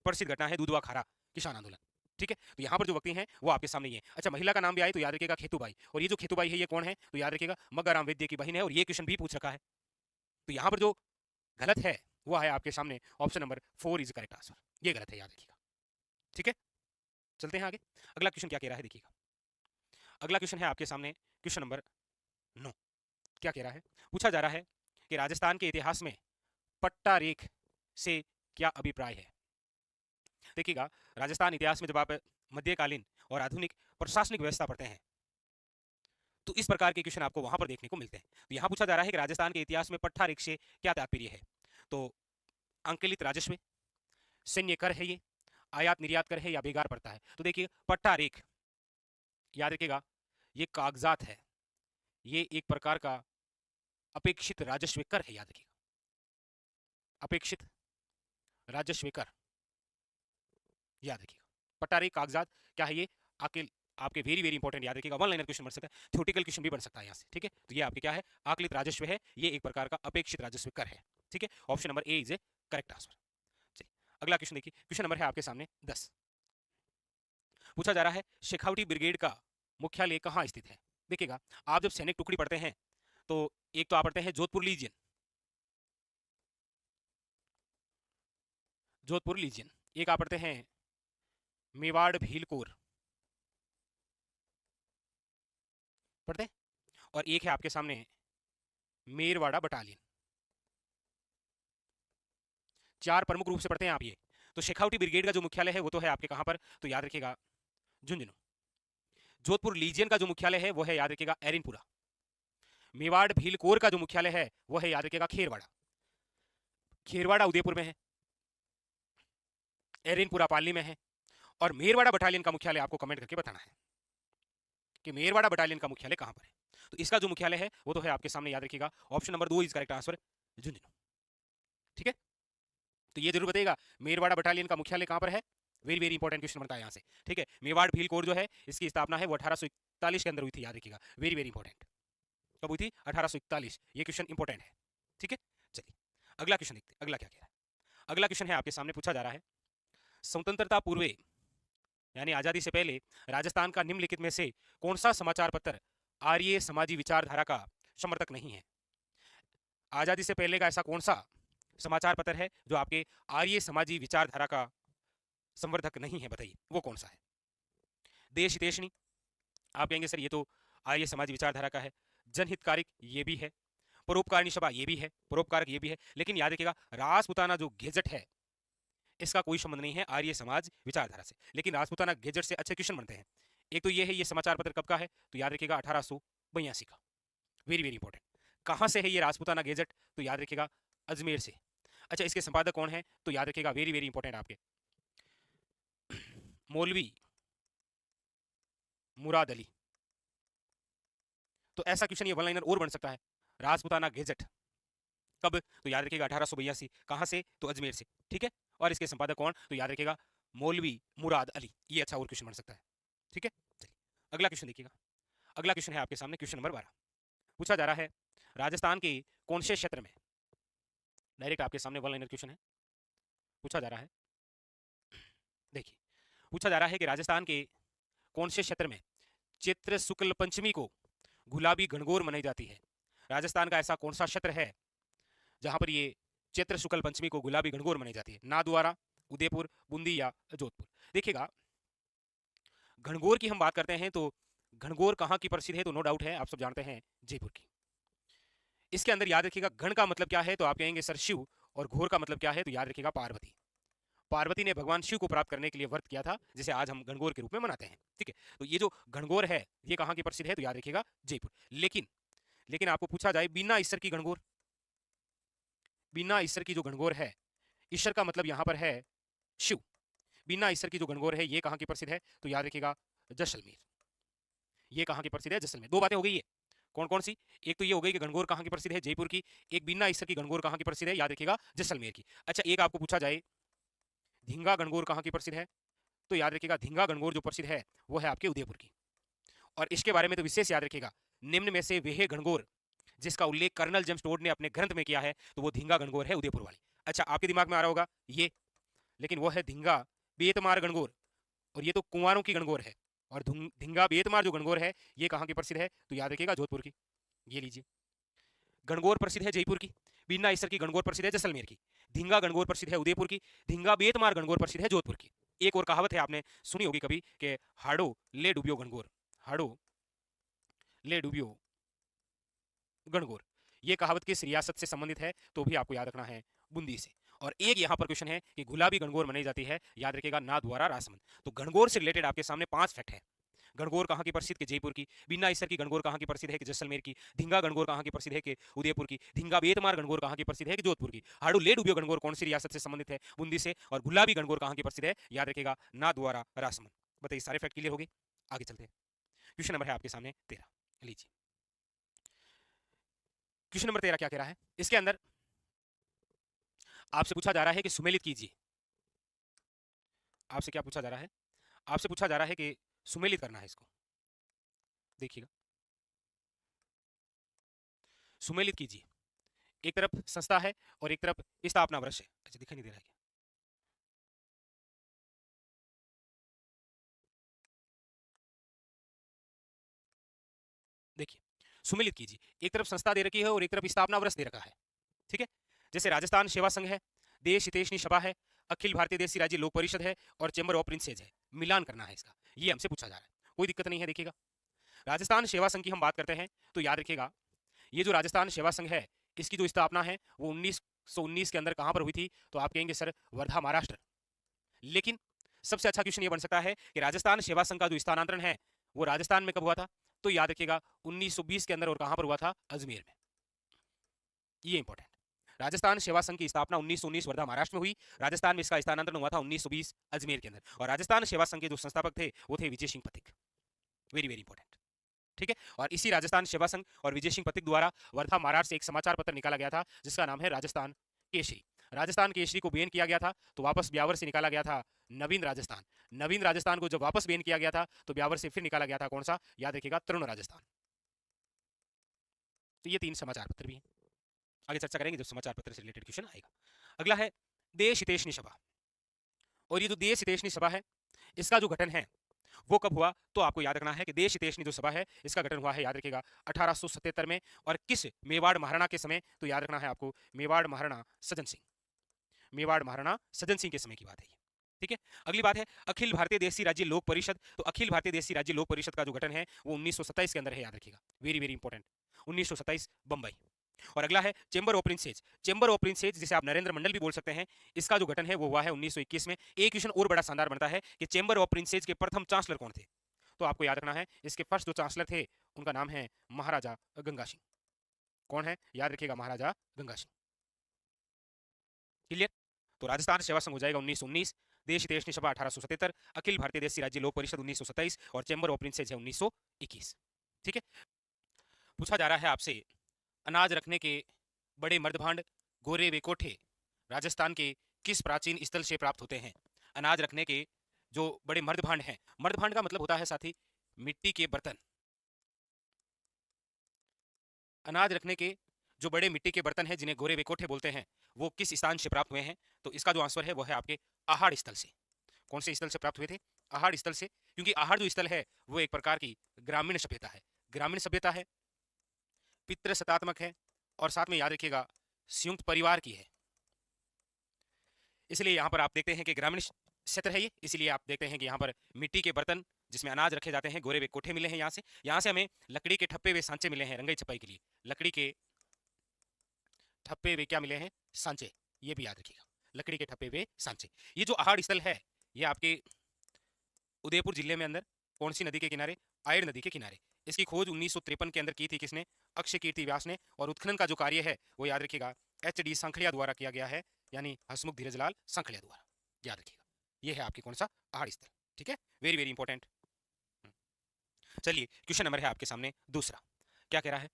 प्रसिद्ध घटना है दूध व खारा किसान आंदोलन। ठीक है, तो यहाँ पर जो व्यक्ति हैं वो आपके सामने ये है। अच्छा, महिला का नाम भी आए तो याद रखिएगा खेतूबाई। और ये जो खेतूबाई है ये कौन है, तो याद रखिएगा मग्गाराम वैद्य की बहन है, और ये क्वेश्चन भी पूछ रखा है। तो यहाँ पर जो गलत है वो है आपके सामने option number 4 is correct answer, ये गलत है, याद रखिएगा। ठीक है, चलते हैं आगे। अगला क्वेश्चन क्या कह रहा है, देखिएगा। अगला क्वेश्चन है आपके सामने क्वेश्चन नंबर 9। क्या कह रहा है? पूछा जा रहा है कि राजस्थान के इतिहास में पट्टा रेख से क्या अभिप्राय है। देखिएगा, राजस्थान इतिहास में जब आप मध्यकालीन और आधुनिक प्रशासनिक व्यवस्था पढ़ते हैं तो इस प्रकार के क्वेश्चन आपको वहां पर देखने को मिलते हैं। तो यहां पूछा जा रहा है कि राजस्थान के इतिहास में पट्टा रेख से क्या तात्पर्य है। तो अंकलित राजस्व, सैन्य कर है, ये आयात निर्यात कर है, या बेगार पड़ता है। तो देखिए पट्टा रेख, याद रखिएगा, ये कागजात है, ये एक प्रकार का अपेक्षित राजस्व कर है, याद रखिएगा, अपेक्षित राजस्व कर, याद रखिएगा। पट्टा रेख कागजात क्या है, ये आपके वेरी वेरी इंपॉर्टेंट, याद रखिएगा। वन लाइनर क्वेश्चन बन सकता है, थ्योरेटिकल क्वेश्चन भी बन सकता है यहाँ से। ठीक है, तो ये आपके क्या है, आकलित राजस्व है, ये एक प्रकार का अपेक्षित राजस्व कर है। ठीक है, option number A is A correct answer. चलिए अगला क्वेश्चन देखिए, क्वेश्चन नंबर है आपके सामने 10। पूछा जा रहा है शेखावटी ब्रिगेड का मुख्यालय कहाँ स्थित है। देखिएगा, आप जब सैनिक टुकड़ी पढ़ते हैं तो एक तो आप पढ़ते हैं जोधपुर लीजियन, जोधपुर लीजियन, एक आप पढ़ते हैं मेवाड़ भील कोर, पढ़ते हैं, और एक है आपके सामने मेरवाड़ा बटालियन। 4 प्रमुख रूप से पढ़ते हैं आप ये। तो शेखावटी ब्रिगेड का जो मुख्यालय है वो तो है आपके कहां पर, तो याद रखिएगा झुंझुनू। जोधपुर लीजियन का जो मुख्यालय है वो है, याद रखिएगा, एरिनपुरा। मेवाड़ भील कोर का जो मुख्यालय है वो है, याद रखिएगा, खेरवाड़ा। खेरवाड़ा उदयपुर में है, एरिनपुरा पाली में है, और मेरवाड़ा बटालियन का मुख्यालय आपको कमेंट करके बताना है कि मेरवाड़ा बटालियन का मुख्यालय कहां पर है। तो इसका जो मुख्यालय है वो तो है आपके सामने, याद रखिएगा, option number 2 is correct answer, Jhunjhunu. ठीक है, तो ये जरूर बताइएगा मेरवाड़ा बटालियन का मुख्यालय कहां पर है। वेरी वेरी इंपॉर्टेंट क्वेश्चन बनता है यहाँ से। ठीक है, मेवाड़ भील कोर जो है इसकी स्थापना है वो 1841 के अंदर हुई थी, याद रखिएगा, वेरी वेरी इंपॉर्टेंट। कब हुई थी? 1841। ये क्वेश्चन इंपॉर्टेंट है, ठीक है। चलिए अगला क्वेश्चन देखते हैं, अगला क्या कह रहा है। अगला क्वेश्चन है आपके सामने पूछा जा रहा है, स्वतंत्रता पूर्वे यानी आजादी से पहले राजस्थान का निम्नलिखित में से कौन सा समाचार पत्र आर्य समाजी विचारधारा का समर्थक नहीं है? आजादी से पहले का ऐसा कौन सा समाचार पत्र है जो आपके आर्य समाजी विचारधारा का संवर्धक नहीं है? बताइए वो कौन सा है। देश हितैषणी, आप कहेंगे सर ये तो आर्य समाजी विचारधारा का है। जनहितकारिक, ये भी है। परोपकारिणी सभा, ये भी है। परोपकारक, ये भी है। लेकिन याद रखिएगा राजपुताना जो गेजेट है इसका कोई संबंध नहीं है आर्य समाज विचारधारा से। लेकिन राजपुताना गेजेट से अच्छे क्वेश्चन बनते हैं। एक तो ये है, ये समाचार पत्र कब का है? तो याद रखिएगा 1882 का, वेरी वेरी इंपॉर्टेंट। कहां से है ये राजपुताना गेजेट? तो याद रखिएगा अजमेर से। अच्छा, इसके संपादक कौन है? तो याद रखिएगा वेरी वेरी इंपॉर्टेंट आपके मौलवी मुराद अली। तो ऐसा क्वेश्चन ये वन लाइनर और बन सकता है, राजपुताना गेजेट कब? तो याद रखिएगा 1882। कहां से? तो अजमेर से, ठीक है। और इसके संपादक कौन? तो याद रखिएगा मौलवी मुराद अली। ये अच्छा और क्वेश्चन बन सकता है, ठीक है। चलिए अगला क्वेश्चन देखिएगा। अगला क्वेश्चन है आपके सामने, क्वेश्चन नंबर 12। पूछा जा रहा है राजस्थान के कौन से क्षेत्र में, डायरेक्ट आपके सामने वन लाइनर क्वेश्चन है, पूछा जा रहा है। देखिए पूछा जा रहा है कि राजस्थान के कौन से क्षेत्र में चित्र शुक्ल पंचमी को गुलाबी गणगौर मनाई जाती है? राजस्थान का ऐसा कौन सा क्षेत्र है जहां पर ये चैत्र शुक्ल पंचमी को गुलाबी गणगौर मनाई जाती है? नाथद्वारा, उदयपुर, बूंदी या जोधपुर? देखिएगा गणगौर की हम बात करते हैं तो गणगौर कहाँ की प्रसिद्ध है? तो नो डाउट है आप सब जानते हैं जयपुर की। इसके अंदर याद रखिएगा गण का मतलब क्या है? तो आप कहेंगे सर शिव, और घोर का मतलब क्या है? तो याद रखिएगा पार्वती। पार्वती ने भगवान शिव को प्राप्त करने के लिए व्रत किया था, जिसे आज हम गणगौर के रूप में मनाते हैं, ठीक है। तो ये जो गणगौर है ये कहाँ की प्रसिद्ध है? तो याद रखिएगा जयपुर। लेकिन लेकिन आपको पूछा जाए बिना ईश्वर की गणगौर, बिना ईश्वर की जो गणगौर है, ईश्वर का मतलब यहां पर है शिव, बिना ईश्वर की जो गणगौर है ये कहां की प्रसिद्ध है? तो याद रखिएगा जैसलमेर। ये कहां की प्रसिद्ध है? जैसलमेर। दो बातें हो गई है, कौन कौन सी? एक तो ये हो गई कि गणगौर कहां की प्रसिद्ध है? जयपुर की। एक बिना ईश्वर की गणगौर कहां की प्रसिद्ध है? याद रखिएगा जैसलमेर की। अच्छा, एक आपको पूछा जाए धींगा गणगौर कहां की प्रसिद्ध है? तो याद रखिएगा धींगा गणगौर जो प्रसिद्ध है वो है आपके उदयपुर की। और इसके बारे में तो विशेष याद रखिएगा, निम्न में से वह गणगौर जिसका उल्लेख कर्नल जेम्स टोड ने अपने ग्रंथ में किया है तो वो धींगा गणगौर है उदयपुर वाली। अच्छा, आपके दिमाग में आ रहा होगा ये, लेकिन वो है धींगा बेतमार गणगौर, और ये तो कुंवारों की गणगौर है। और धींगा बेतमार जो गणगौर है ये कहाँ की प्रसिद्ध है? तो याद रखिएगा जोधपुर की। ये लीजिए, गणगौर प्रसिद्ध है जयपुर की, बिना ईसर की गणगौर प्रसिद्ध है जैसलमेर की, धींगा गणगौर प्रसिद्ध है उदयपुर की, धींगा बेतमार गणगौर प्रसिद्ध है जोधपुर की। एक और कहावत है आपने सुनी होगी कभी कि हाड़ो ले डूबियो गणगौर, हाड़ो ले डूबियो गणगौर। ये कहावत किस रियासत से संबंधित है? तो भी आपको याद रखना है बूंदी से। और एक यहाँ पर क्वेश्चन है कि गुलाबी गणगौर मनाई जाती है, याद रखिएगा नाथद्वारा राजसमंद। तो गणगौर से रिलेटेड आपके सामने 5 फैक्ट है। गणगौर कहाँ की प्रसिद्ध? के जयपुर की। बिना ईसर की गणगौर कहाँ की प्रसिद्ध है? कि जैसलमेर की। धींगा गणगौर कहाँ की प्रसिद्ध है? कि उदयपुर की। धींगा बेतमार गणगौर कहाँ की प्रसिद्ध है? कि जोधपुर की। हाड़ू ले डूबियो गणगौर कौन सी रियासत से संबंधित है? बूंदी से। और गुलाबी गणगौर कहाँ की प्रसिद्ध है? याद रखिएगा नाथद्वारा राजसमंद। बताइए सारे फैक्ट क्लियर हो गए? आगे चलते हैं। क्वेश्चन नंबर है आपके सामने 13, लीजिए। क्वेश्चन नंबर 13 क्या कह रहा है? इसके अंदर आपसे पूछा जा रहा है कि सुमेलित कीजिए। आपसे क्या पूछा जा रहा है? आपसे पूछा जा रहा है कि सुमेलित करना है इसको। देखिएगा, सुमेलित कीजिए। एक तरफ संस्था है और एक तरफ स्थापना वर्ष है। अच्छा, दिखाई नहीं दे रहा है क्या? देखिए, सुमेलित कीजिए। एक तरफ संस्था दे रखी है और एक तरफ स्थापना वर्ष दे रखा है, ठीक है। जैसे राजस्थान सेवा संघ है, देश हितैषणी सभा है, अखिल भारतीय देशी राज्य लोक परिषद है और चैम्बर ऑफ प्रिंसेज है। मिलान करना है इसका, ये हमसे पूछा जा रहा है। कोई दिक्कत नहीं है। देखिएगा, राजस्थान सेवा संघ की हम बात करते हैं तो याद रखिएगा ये जो राजस्थान सेवा संघ है इसकी जो स्थापना है वो 1919 के अंदर कहां पर हुई थी? तो आप कहेंगे सर वर्धा महाराष्ट्र। लेकिन सबसे अच्छा क्वेश्चन ये बन सकता है कि राजस्थान सेवा संघ का जो स्थानांतरण है वो राजस्थान में कब हुआ था? तो याद रखिएगा 1920 के अंदर, और कहां पर हुआ था? अजमेर में। ये इंपॉर्टेंट। राजस्थान सेवा संघ की स्थापना 1919 वर्धा महाराष्ट्र में हुई, राजस्थान में इसका स्थानांतरण हुआ था 1920 अजमेर के अंदर। और राजस्थान सेवा संघ के जो संस्थापक थे वो थे Vijay Singh Pathik. Very very important, ठीक है। और इसी राजस्थान सेवा संघ और विजय सिंह पथिक द्वारा वर्धा महाराष्ट्र से एक समाचार पत्र निकाला गया था जिसका नाम है राजस्थान केसरी। राजस्थान केसरी को बैन किया गया था तो वापस ब्यावर से निकाला गया था नवीन राजस्थान। नवीन राजस्थान को जब वापस बैन किया गया था तो ब्यावर से फिर निकाला गया था कौन सा, याद रखिएगा, तरुण राजस्थान। तो ये 3 समाचार पत्र भी हैं, आगे चर्चा करेंगे जब समाचार पत्र से रिलेटेड क्वेश्चन आएगा। अगला है देश हितैषणी सभा। और ये जो देश हितैषणी सभा है इसका जो गठन है वो कब हुआ, तो आपको याद रखना है कि देश हितैषणी जो सभा है इसका गठन हुआ है, याद रखिएगा, 1877 में। और किस मेवाड़ महाराणा के समय, तो याद रखना है आपको मेवाड़ महाराणा सज्जन सिंह, मेवाड़ महाराणा सज्जन सिंह के समय की बात है ये, ठीक है। अगली बात है अखिल भारतीय देशी राज्य लोक परिषद। तो अखिल भारतीय देशी राज्य लोक परिषद का जो गठन है वो 1927 के अंदर है, याद रखिएगा, वेरी वेरी इंपॉर्टेंट, 1927 बंबई। और अगला है chamber of princes. Chamber of princes जिसे आप नरेंद्र मंडल भी बोल सकते हैं, इसका जो गठन है वो हुआ है 1921 में। एक क्वेश्चन और बड़ा शानदार बनता है कि चेंबर ऑफ प्रिंसेज के प्रथम चांसलर कौन थे, तो आपको याद रखना है इसके फर्स्ट जो चांसलर थे उनका नाम है महाराजा गंगा सिंह। कौन है, याद रखिएगा, महाराजा गंगा सिंह। क्लियर। तो राजस्थान सेवा संघ हो जाएगा 1919, देश हितैषणी सभा 1877, अखिल भारतीय देशी राज्य लोक परिषद 1927 और चेंबर ऑफ प्रिंसेज है 1921, ठीक है। पूछा जा रहा है आपसे अनाज रखने के बड़े मर्दभांड गोरे वे कोठे राजस्थान के किस प्राचीन स्थल से प्राप्त होते हैं। अनाज रखने के जो बड़े मर्दभांड हैं, मर्दभांड का मतलब होता है साथी मिट्टी के बर्तन। अनाज रखने के जो बड़े मिट्टी के बर्तन हैं जिन्हें गोरे वे कोठे बोलते हैं वो किस स्थान से प्राप्त हुए हैं, तो इसका जो आंसर है वो है आपके आहाड़ स्थल से। कौन से स्थल से प्राप्त हुए थे, आहाड़ स्थल से, क्योंकि आहाड़ जो स्थल है वो एक प्रकार की ग्रामीण सभ्यता है, ग्रामीण सभ्यता है, पितृ सत्तात्मक है और साथ में याद रखिएगा संयुक्त परिवार की है। इसलिए यहां पर आप देखते हैं कि ग्रामीण क्षेत्र है ये, इसलिए आप देखते हैं कि यहाँ पर मिट्टी के बर्तन जिसमें अनाज रखे जाते हैं, गोरे वे कोठे मिले हैं। यहाँ से हमें लकड़ी के ठप्पे वे सांचे मिले हैं रंगाई छपाई के लिए, लकड़ी के ठप्पे वे क्या मिले हैं, सांचे, ये भी याद रखिएगा, लकड़ी के ठप्पे वे सांचे। ये जो आहाड़ स्थल है ये आपके उदयपुर जिले में अंदर कौन सी नदी के किनारे, आयर नदी के किनारे। इसकी खोज 1953 के अंदर की थी किसने, अक्षय कीर्ति व्यास ने। और उत्खनन का जो कार्य है वो याद रखिएगा HD सांखड़िया द्वारा किया गया है, यानी हसमुख धीरजलाल सांखड़िया द्वारा, याद रखिएगा। ये है आपकी कौन सा, आहाड़ स्थल, ठीक है, वेरी वेरी इंपॉर्टेंट। चलिए क्वेश्चन नंबर है आपके सामने दूसरा, क्या कह रहा है,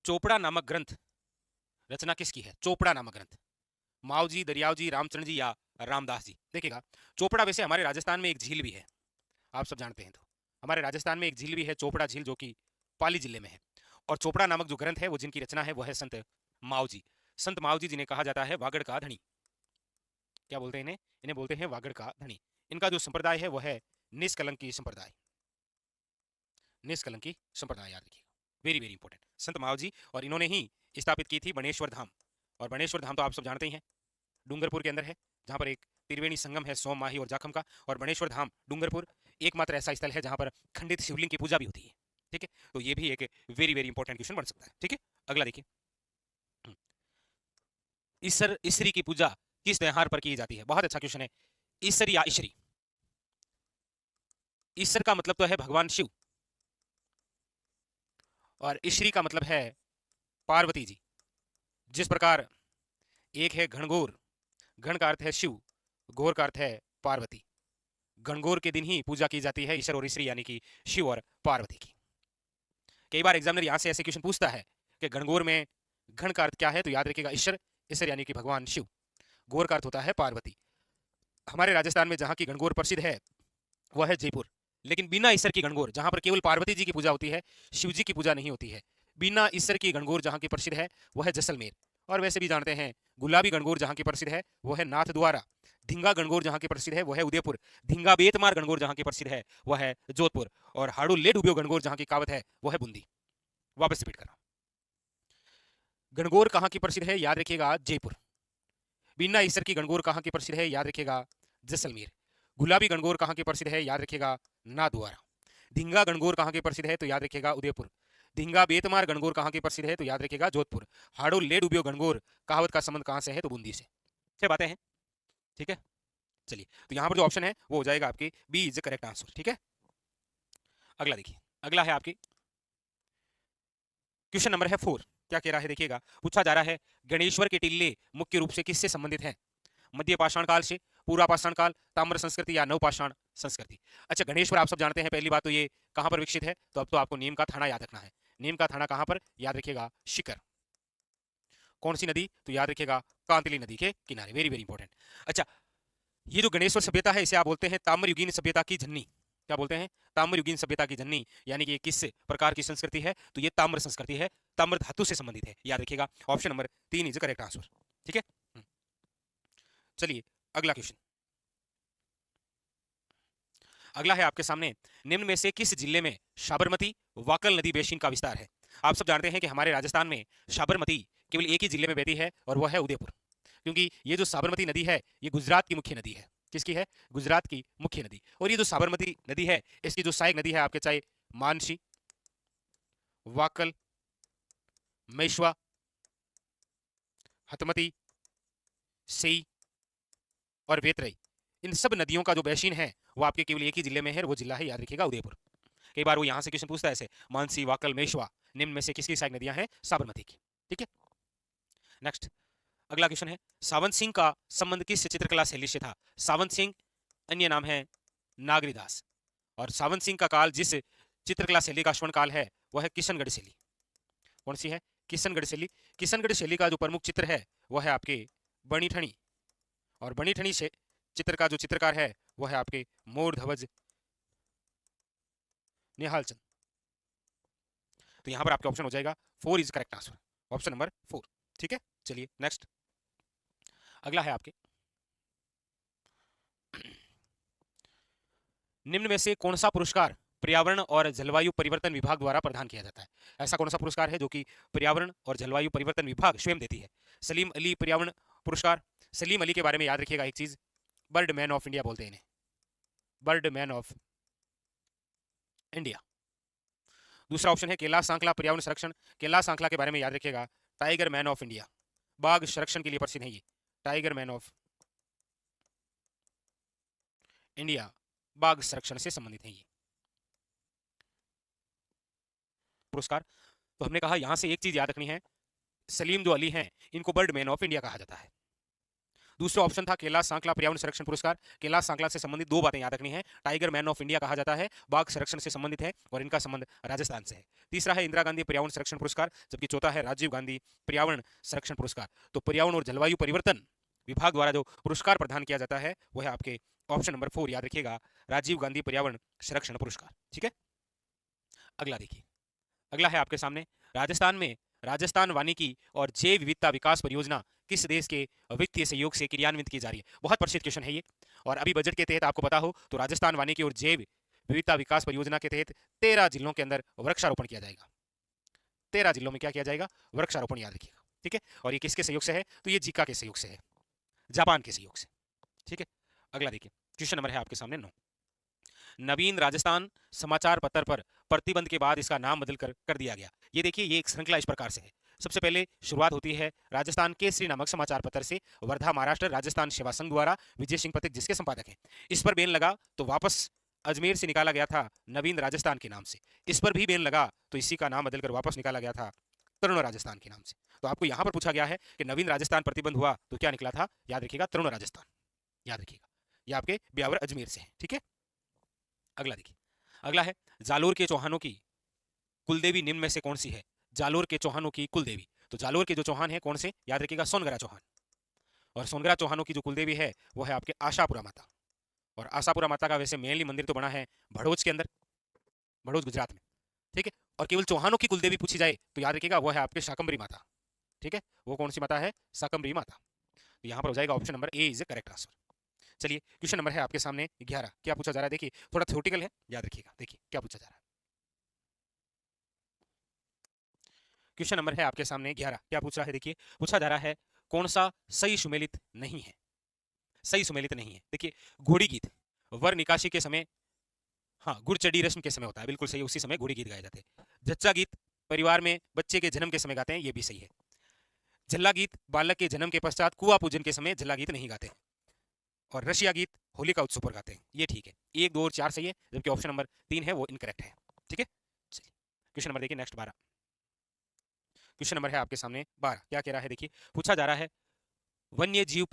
चोपड़ा नामक ग्रंथ रचना किसकी है। चोपड़ा नामक ग्रंथ, माओ जी, दरियाव जी, रामचंद्र जी या रामदास जी। देखिएगा चोपड़ा वैसे हमारे राजस्थान में एक झील भी है, आप सब जानते हैं, तो हमारे राजस्थान में एक झील भी है चोपड़ा झील, जो कि पाली जिले में है। और चोपड़ा नामक जो ग्रंथ है वो जिनकी रचना है वो है संत माओ जी। संत माओ जी जिन्हें कहा जाता है वागड़ का धनी, क्या बोलते हैं इन्हें, इन्हें बोलते हैं वागड़ का धनी। इनका जो संप्रदाय है वो है निष्कलंकी संप्रदाय, निष्कलंकी संप्रदाय, याद रखिएगा, वेरी वेरी इंपॉर्टेंट, संत माओ जी। और इन्होंने ही स्थापित की थी बनेश्वर धाम। और बनेश्वर धाम तो आप सब जानते ही हैं डूंगरपुर के अंदर है, जहां पर एक त्रिवेणी संगम है सोम, माही और जाखम का। और बनेश्वर धाम डूंगरपुर एकमात्र ऐसा स्थल है जहां पर खंडित शिवलिंग की पूजा भी होती है, ठीक है। तो ये भी एक वेरी वेरी इंपॉर्टेंट क्वेश्चन बन सकता है, ठीक है। अगला देखिए, ईसर ईसरी की पूजा किस त्योहार पर की जाती है। बहुत अच्छा क्वेश्चन है, ईसर या ईशरी। ईसर का मतलब तो है भगवान शिव और ईशरी का मतलब है पार्वती जी। जिस प्रकार एक है घनघोर, घन का अर्थ है शिव, घोर का अर्थ है पार्वती। घनघोर के दिन ही पूजा की जाती है ईश्वर और ईश्वरी यानी कि शिव और पार्वती की। कई बार एग्जामिनर यहां से ऐसे क्वेश्चन पूछता है कि घनघोर में घन का अर्थ क्या है, तो याद रखिएगा ईश्वर, ईश्वर यानी कि भगवान शिव, घोर का अर्थ होता है पार्वती। हमारे राजस्थान में जहां की घनघोर प्रसिद्ध है वह है जयपुर, लेकिन बिना ईश्वर की घनघोर जहां पर केवल पार्वती जी की पूजा होती है, शिव जी की पूजा नहीं होती है, बिना ईश्वर की घनघोर जहां की प्रसिद्ध है वह है जैसलमेर। और वैसे भी जानते हैं गुलाबी गणगौर जहां की प्रसिद्ध है वो है नाथद्वारा, धिंगा गणगौर जहां की प्रसिद्ध है वो है उदयपुर, धिंगा बेतमार गणगौर जहां की प्रसिद्ध है वह है जोधपुर, और हाड़ू ले डूबियो गणगौर जहां की कावत है वो है बूंदी। वापस रिपीट कर रहा हूं, गणगौर कहां की प्रसिद्ध है, याद रखिएगा जयपुर। बिना ईसर की गणगौर कहां की प्रसिद्ध है, याद रखिएगा जैसलमेर। गुलाबी गणगौर कहां की प्रसिद्ध है, याद रखिएगा नाथद्वारा। धिंगा गणगौर कहां की प्रसिद्ध है, तो याद रखिएगा उदयपुर। धिंगा बेतमार गणगौर कहां की प्रसिद्ध है, तो याद रखिएगा जोधपुर। हाड़ो ले डूबियो गणगौर कहावत का संबंध कहां से है, तो बूंदी से। छह बातें हैं, ठीक है। चलिए तो यहां पर जो ऑप्शन है वो हो जाएगा आपकी B is the correct answer, ठीक है। अगला देखिए, अगला है आपकी क्वेश्चन नंबर है 4। क्या कह रहा है देखिएगा, पूछा जा रहा है गणेश्वर के टिल्ले मुख्य रूप से किससे संबंधित हैं, मध्य पाषाण काल से, पूरा पाषाण काल, ताम्र संस्कृति या नवपाषाण संस्कृति। अच्छा गणेश्वर आप सब जानते हैं, पहली बात तो ये कहां पर विकसित है, तो अब तो आपको नीम का थाना याद रखना है। नीम का थाना कहां पर, याद रखिएगा शिकर। कौन सी नदी? तो याद रखिएगा कांतली नदी के किनारे, वेरी वेरी इंपॉर्टेंट। अच्छा, ये जो गणेश्वर सभ्यता है इसे आप बोलते हैं ताम्रयुगीन सभ्यता की जननी। क्या बोलते हैं? ताम्रयुगीन सभ्यता की जननी, यानी कि ये किस प्रकार की संस्कृति है? तो ये ताम्र संस्कृति है, ताम्र धातु से संबंधित है, याद रखिएगा। Option number 3 is correct answer. ठीक है, चलिए अगला क्वेश्चन। अगला है आपके सामने, निम्न में से किस जिले में साबरमती वाकल नदी बेसिन का विस्तार है? आप सब जानते हैं कि हमारे राजस्थान में साबरमती केवल एक ही जिले में बहती है और वह है उदयपुर, क्योंकि ये जो साबरमती नदी है ये गुजरात की मुख्य नदी है। किसकी है? गुजरात की मुख्य नदी। और ये जो साबरमती नदी है इसकी जो सहायक नदी है आपके, चाहे मानसी, वाकल, मेशवा, हतमती, सेई और वेतरई, इन सब नदियों का जो बेसिन है वो आपके केवल एक ही जिले में है, वो जिला है, याद रखिएगा, उदयपुर। कई बार वो यहां से क्वेश्चन पूछता है ऐसे, मानसी, वाकल, मेशवा, निम्न में से किसकी सहायक नदियां हैं? साबरमती की। ठीक है, नेक्स्ट अगला क्वेश्चन है, सावंत सिंह का संबंध किस चित्रकला शैली से था? सावंत सिंह अन्य नाम है नागरीदास, और सावंत सिंह का काल जिस चित्रकला शैली का स्वर्ण काल है वह है किशनगढ़ शैली। कौन सी है? किशनगढ़ शैली। किशनगढ़ शैली का जो प्रमुख चित्र है वह है आपके बणिठनी, और बणिठनी से चित्र का जो चित्रकार है वह है आपके मोर ध्वज निहालचंद। तो यहां पर आपका ऑप्शन हो जाएगा 4 is correct answer, option number 4। ठीक है, चलिए नेक्स्ट अगला है आपके, निम्न में से कौन सा पुरस्कार पर्यावरण और जलवायु परिवर्तन विभाग द्वारा प्रदान किया जाता है? ऐसा कौन सा पुरस्कार है जो कि पर्यावरण और जलवायु परिवर्तन विभाग स्वयं देती है? सलीम अली पर्यावरण पुरस्कार। सलीम अली के बारे में याद रखिएगा एक चीज, बर्ड मैन ऑफ इंडिया बोलते हैं इन्हें, बर्ड मैन ऑफ इंडिया। दूसरा ऑप्शन है कैलाश सांकला पर्यावरण संरक्षण। कैलाश सांकला के बारे में याद रखिएगा टाइगर मैन ऑफ इंडिया, बाघ संरक्षण के लिए प्रसिद्ध है ये, टाइगर मैन ऑफ इंडिया, बाघ संरक्षण से संबंधित है ये पुरस्कार। तो हमने कहा यहां से एक चीज याद रखनी है, सलीम जो अली हैं इनको बर्ड मैन ऑफ इंडिया कहा जाता है। दूसरा ऑप्शन था कैलाश सांकला पर्यावरण संरक्षण पुरस्कार। कैलाश सांकला से संबंधित दो बातें याद रखनी है, टाइगर मैन ऑफ इंडिया कहा जाता है, बाघ संरक्षण से संबंधित है और इनका संबंध राजस्थान से है। तीसरा है इंदिरा गांधी पर्यावरण संरक्षण पुरस्कार, जबकि चौथा है राजीव गांधी पर्यावरण संरक्षण पुरस्कार। तो पर्यावरण और जलवायु परिवर्तन विभाग द्वारा जो पुरस्कार प्रदान किया जाता है वह है आपके ऑप्शन नंबर 4, याद रखिएगा, राजीव गांधी पर्यावरण संरक्षण पुरस्कार। ठीक है, अगला देखिए, अगला है आपके सामने, राजस्थान में राजस्थान वानिकी और जैव विविधता विकास परियोजना किस देश के वित्तीय सहयोग से क्रियान्वित की जा रही है? बहुत प्रसिद्ध क्वेश्चन है ये, और अभी बजट के तहत आपको पता हो तो राजस्थान वानिकी और जैव विविधता विकास परियोजना के तहत 13 जिलों के अंदर वृक्षारोपण किया जाएगा। 13 जिलों में क्या किया जाएगा? वृक्षारोपण, याद रखिएगा। ठीक है, और ये किसके सहयोग से है? तो ये जीका के सहयोग से है, जापान के सहयोग से। ठीक है, अगला देखिए, क्वेश्चन नंबर है आपके सामने 9। नवीन राजस्थान समाचार पत्र पर प्रतिबंध के बाद इसका नाम बदल कर दिया गया। ये देखिए, ये एक श्रृंखला इस प्रकार से है। सबसे पहले शुरुआत होती है राजस्थान केसरी नामक समाचार पत्र से, वर्धा महाराष्ट्र राजस्थान सेवा संघ द्वारा, विजय सिंह पथिक जिसके संपादक हैं। इस पर बैन लगा तो वापस अजमेर से निकाला गया था नवीन राजस्थान के नाम से। इस पर भी बैन लगा तो इसी का नाम बदलकर वापस निकाला गया था तरुण राजस्थान के नाम से। तो आपको यहां पर पूछा गया है कि नवीन राजस्थान प्रतिबंध हुआ तो क्या निकला था? याद रखिएगा, तरुण राजस्थान, याद रखिएगा, ये आपके ब्यावर अजमेर से है। ठीक है, अगला देखिए, अगला है जालोर के चौहानों की कुलदेवी निम्न में से कौन सी है? जालोर के चौहानों की कुलदेवी, तो जालोर के जो चौहान है कौन से? याद रखिएगा, सोनगरा चौहान। और सोनगरा चौहानों की जो कुलदेवी है वो है आपके आशापुरा माता। और आशापुरा माता का वैसे मेनली मंदिर तो बना है भड़ोज के अंदर, भड़ोज गुजरात में। ठीक है, और केवल चौहानों की कुलदेवी पूछी जाए तो याद रखिएगा वो है आपके शाकंभरी माता। ठीक है, वो कौन सी माता है? शाकंभरी माता। तो यहां पर हो जाएगा option number A is correct answer. चलिए, क्वेश्चन नंबर है आपके सामने 11। क्या पूछा जा रहा है? देखिए, थोड़ा थ्योरेटिकल है, याद रखिएगा। देखिए क्या पूछा जा रहा है, क्वेश्चन नंबर है आपके सामने 11। क्या पूछ रहा है? देखिए, पूछा जा रहा है कौन सा सही सुमेलित नहीं है? सही सुमेलित नहीं है। देखिए, घोड़ी गीत वर निकाशी के समय, हाँ, गुड़ चढ़ी रस्म के समय होता है, बिल्कुल सही, उसी समय घोड़ी गीत गाए जाते हैं। जच्चा गीत परिवार में बच्चे के जन्म के समय गाते हैं, ये भी सही है। झल्ला गीत बालक के जन्म के पश्चात कुआ पूजन के समय झल्ला गीत नहीं गाते। और रशिया गीत होली का उत्सव पर गाते हैं, ये ठीक है। 1, 2 और 4 सही है, जबकि ऑप्शन नंबर 3 है वो इनकरेक्ट है। ठीक है, चलिए क्वेश्चन नंबर देखिए, नेक्स्ट 12। क्वेश्चन नंबर है आपके सामने 12। क्या कह रहा है? देखिए, पूछा जा रहा है वन्य जीव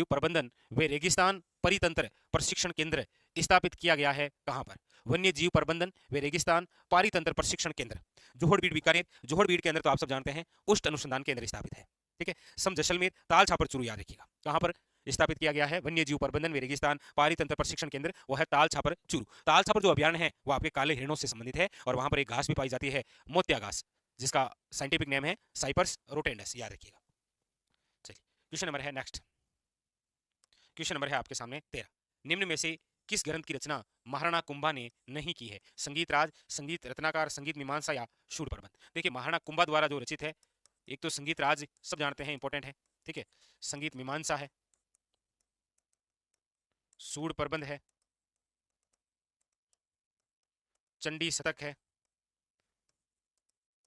प्रबंधन व रेगिस्तान परितंत्र प्रशिक्षण केंद्र स्थापित किया गया है कहां पर? वन्य जीव प्रबंधन व रेगिस्तान पारितंत्र प्रशिक्षण केंद्र जोहड़बीड़ बीकानेर, जोहड़बीड़ के अंदर तो आप सब जानते हैं उष्ट अनुसंधान केंद्र स्थापित है, ठीक है। सम जैसलमेर, ताल छापर चूरू याद रखिएगा, कहां पर स्थापित किया गया है वन्य जीव प्रबंधन व रेगिस्तान पारितंत्र प्रशिक्षण केंद्र, वो है ताल छापर चूरू। ताल छापर जो अभ्यारण्य है वो आपके काले हिरणों से संबंधित है और वहां पर एक घास भी पाई जाती है मोतिया घास, जिसका साइंटिफिक नेम है साइपर्स रोटेंडस, याद रखिएगा। चलिए क्वेश्चन नंबर है नेक्स्ट, क्वेश्चन नंबर है आपके सामने 13। निम्न में से किस ग्रंथ की रचना महाराणा कुंभा ने नहीं की है? संगीत राज, संगीत रत्नाकर, संगीत मीमांसा या शूर प्रबंध? देखिए महाराणा कुंभा द्वारा जो रचित है, एक तो संगीत राज सब जानते हैं इंपॉर्टेंट है, ठीक है, संगीत मीमांसा है, सूड प्रबंध है, चंडी शतक है,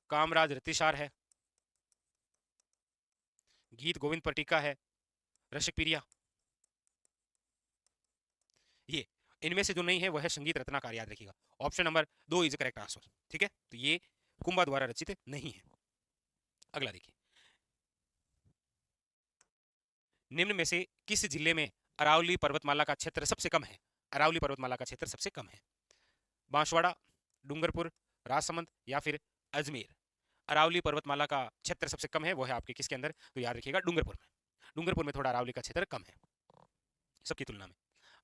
कामराज रतिसार है, गीत गोविंद पर टीका है, रसिक प्रिया। ये इनमें से जो नहीं है वह है संगीत रत्नाकर, याद रखिएगा। Option number 2 is correct answer, ठीक है। तो ये कुंभा द्वारा रचित नहीं है। अगला देखिए, निम्न में से किस जिले में अरावली पर्वतमाला का क्षेत्र सबसे कम है? अरावली पर्वतमाला का क्षेत्र सबसे कम है, बांसवाड़ा, डूंगरपुर, राजसमंद या फिर अजमेर? अरावली पर्वतमाला का क्षेत्र सबसे कम है वो है आपके किसके अंदर? तो याद रखिएगा डूंगरपुर में। डूंगरपुर में थोड़ा अरावली का क्षेत्र कम है सबकी तुलना में।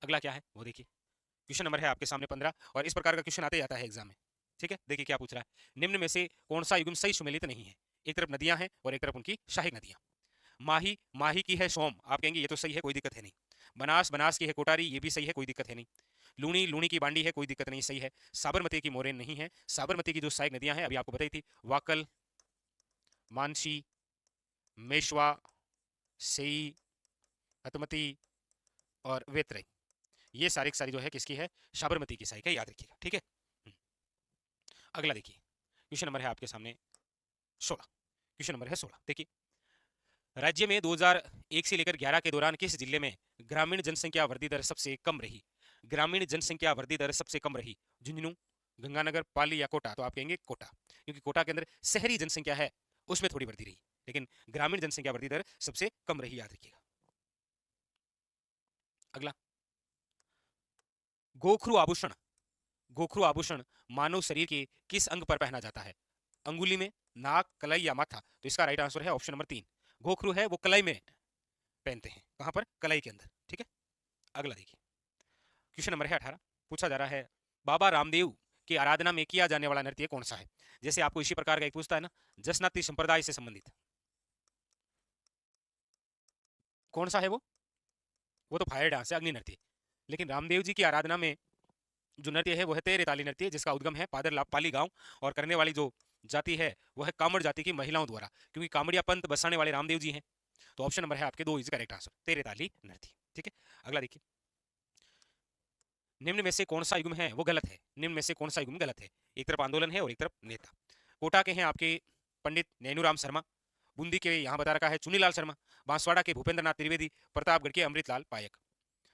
अगला क्या है वो देखिए, क्वेश्चन नंबर है आपके सामने 15 और इस प्रकार का क्वेश्चन आते जाता है एग्जाम में, ठीक है। देखिए क्या पूछ रहा है, निम्न में से कौन सा युग्म सही सुमेलित नहीं है? एक तरफ नदियां हैं और एक तरफ उनकी सहायक नदियां। माही, माही की है सोम, आप कहेंगे ये तो सही है, कोई दिक्कत है नहीं। बनास, बनास की है कोटारी, ये भी सही है, कोई दिक्कत है नहीं। लूणी, लूणी की बांडी है, कोई दिक्कत नहीं, सही है। साबरमती की मोरेन नहीं है। साबरमती की जो सहायक नदियां हैं अभी आपको बताई थी, वाकल, मानसी, मेशवा, सेई, हतमती और वेतरई, ये सारी सारी जो है किसकी है? साबरमती की सहायक है, याद रखिएगा, ठीक है। अगला देखिए, क्वेश्चन नंबर है आपके सामने 16, क्वेश्चन नंबर है 16 देखिए, राज्य में 2001 से लेकर 11 के दौरान किस जिले में ग्रामीण जनसंख्या वृद्धि दर सबसे कम रही? ग्रामीण जनसंख्या वृद्धि दर सबसे कम रही, झुंझुनू, गंगानगर, पाली या कोटा? तो आप कहेंगे कोटा, क्योंकि कोटा के अंदर शहरी जनसंख्या है उसमें थोड़ी वृद्धि रही, लेकिन ग्रामीण जनसंख्या वृद्धि दर सबसे कम रही, याद रखिएगा। अगला, गोखरू आभूषण, गोखरू आभूषण मानव शरीर के किस अंग पर पहना जाता है? अंगुली में, नाक, कलाई या माथा? तो इसका राइट आंसर है ऑप्शन नंबर 3, गोखरू है वो कलाई में पहनते हैं, कहां पर? कलाई के अंदर, ठीक है। अगला देखिए, क्वेश्चन नंबर है 18, पूछा जा रहा है बाबा रामदेव की आराधना में किया जाने वाला नृत्य कौन सा है? जैसे आपको इसी प्रकार का एक पूछता है ना, जसनाती संप्रदाय से संबंधित कौन सा है वो तो फायर डांस है, अग्नि नृत्य। लेकिन रामदेव जी की आराधना में जो नृत्य है वो है तेरे ताली नृत्य, जिसका उद्गम है पादर पाली गांव, और करने वाली जो जाति है वो है कामड़ जाति की महिलाओं द्वारा, क्योंकि कामड़िया पंथ बसाने वाले रामदेव जी हैं। तो ऑप्शन नंबर है आपके 2 इज करेक्ट आंसर, तेरे ताली नृत्य, ठीक है। अगला देखिए, निम्न में से कौन सा युग्म है वो गलत है? निम्न में से कौन सा युग्म गलत है? एक तरफ आंदोलन है और एक तरफ नेता। कोटा के हैं आपके पंडित नैनूराम शर्मा, बूंदी के यहाँ बता रखा है चुनीलाल शर्मा, बांसवाड़ा के भूपेंद्र नाथ त्रिवेदी, प्रतापगढ़ के अमृतलाल पायक।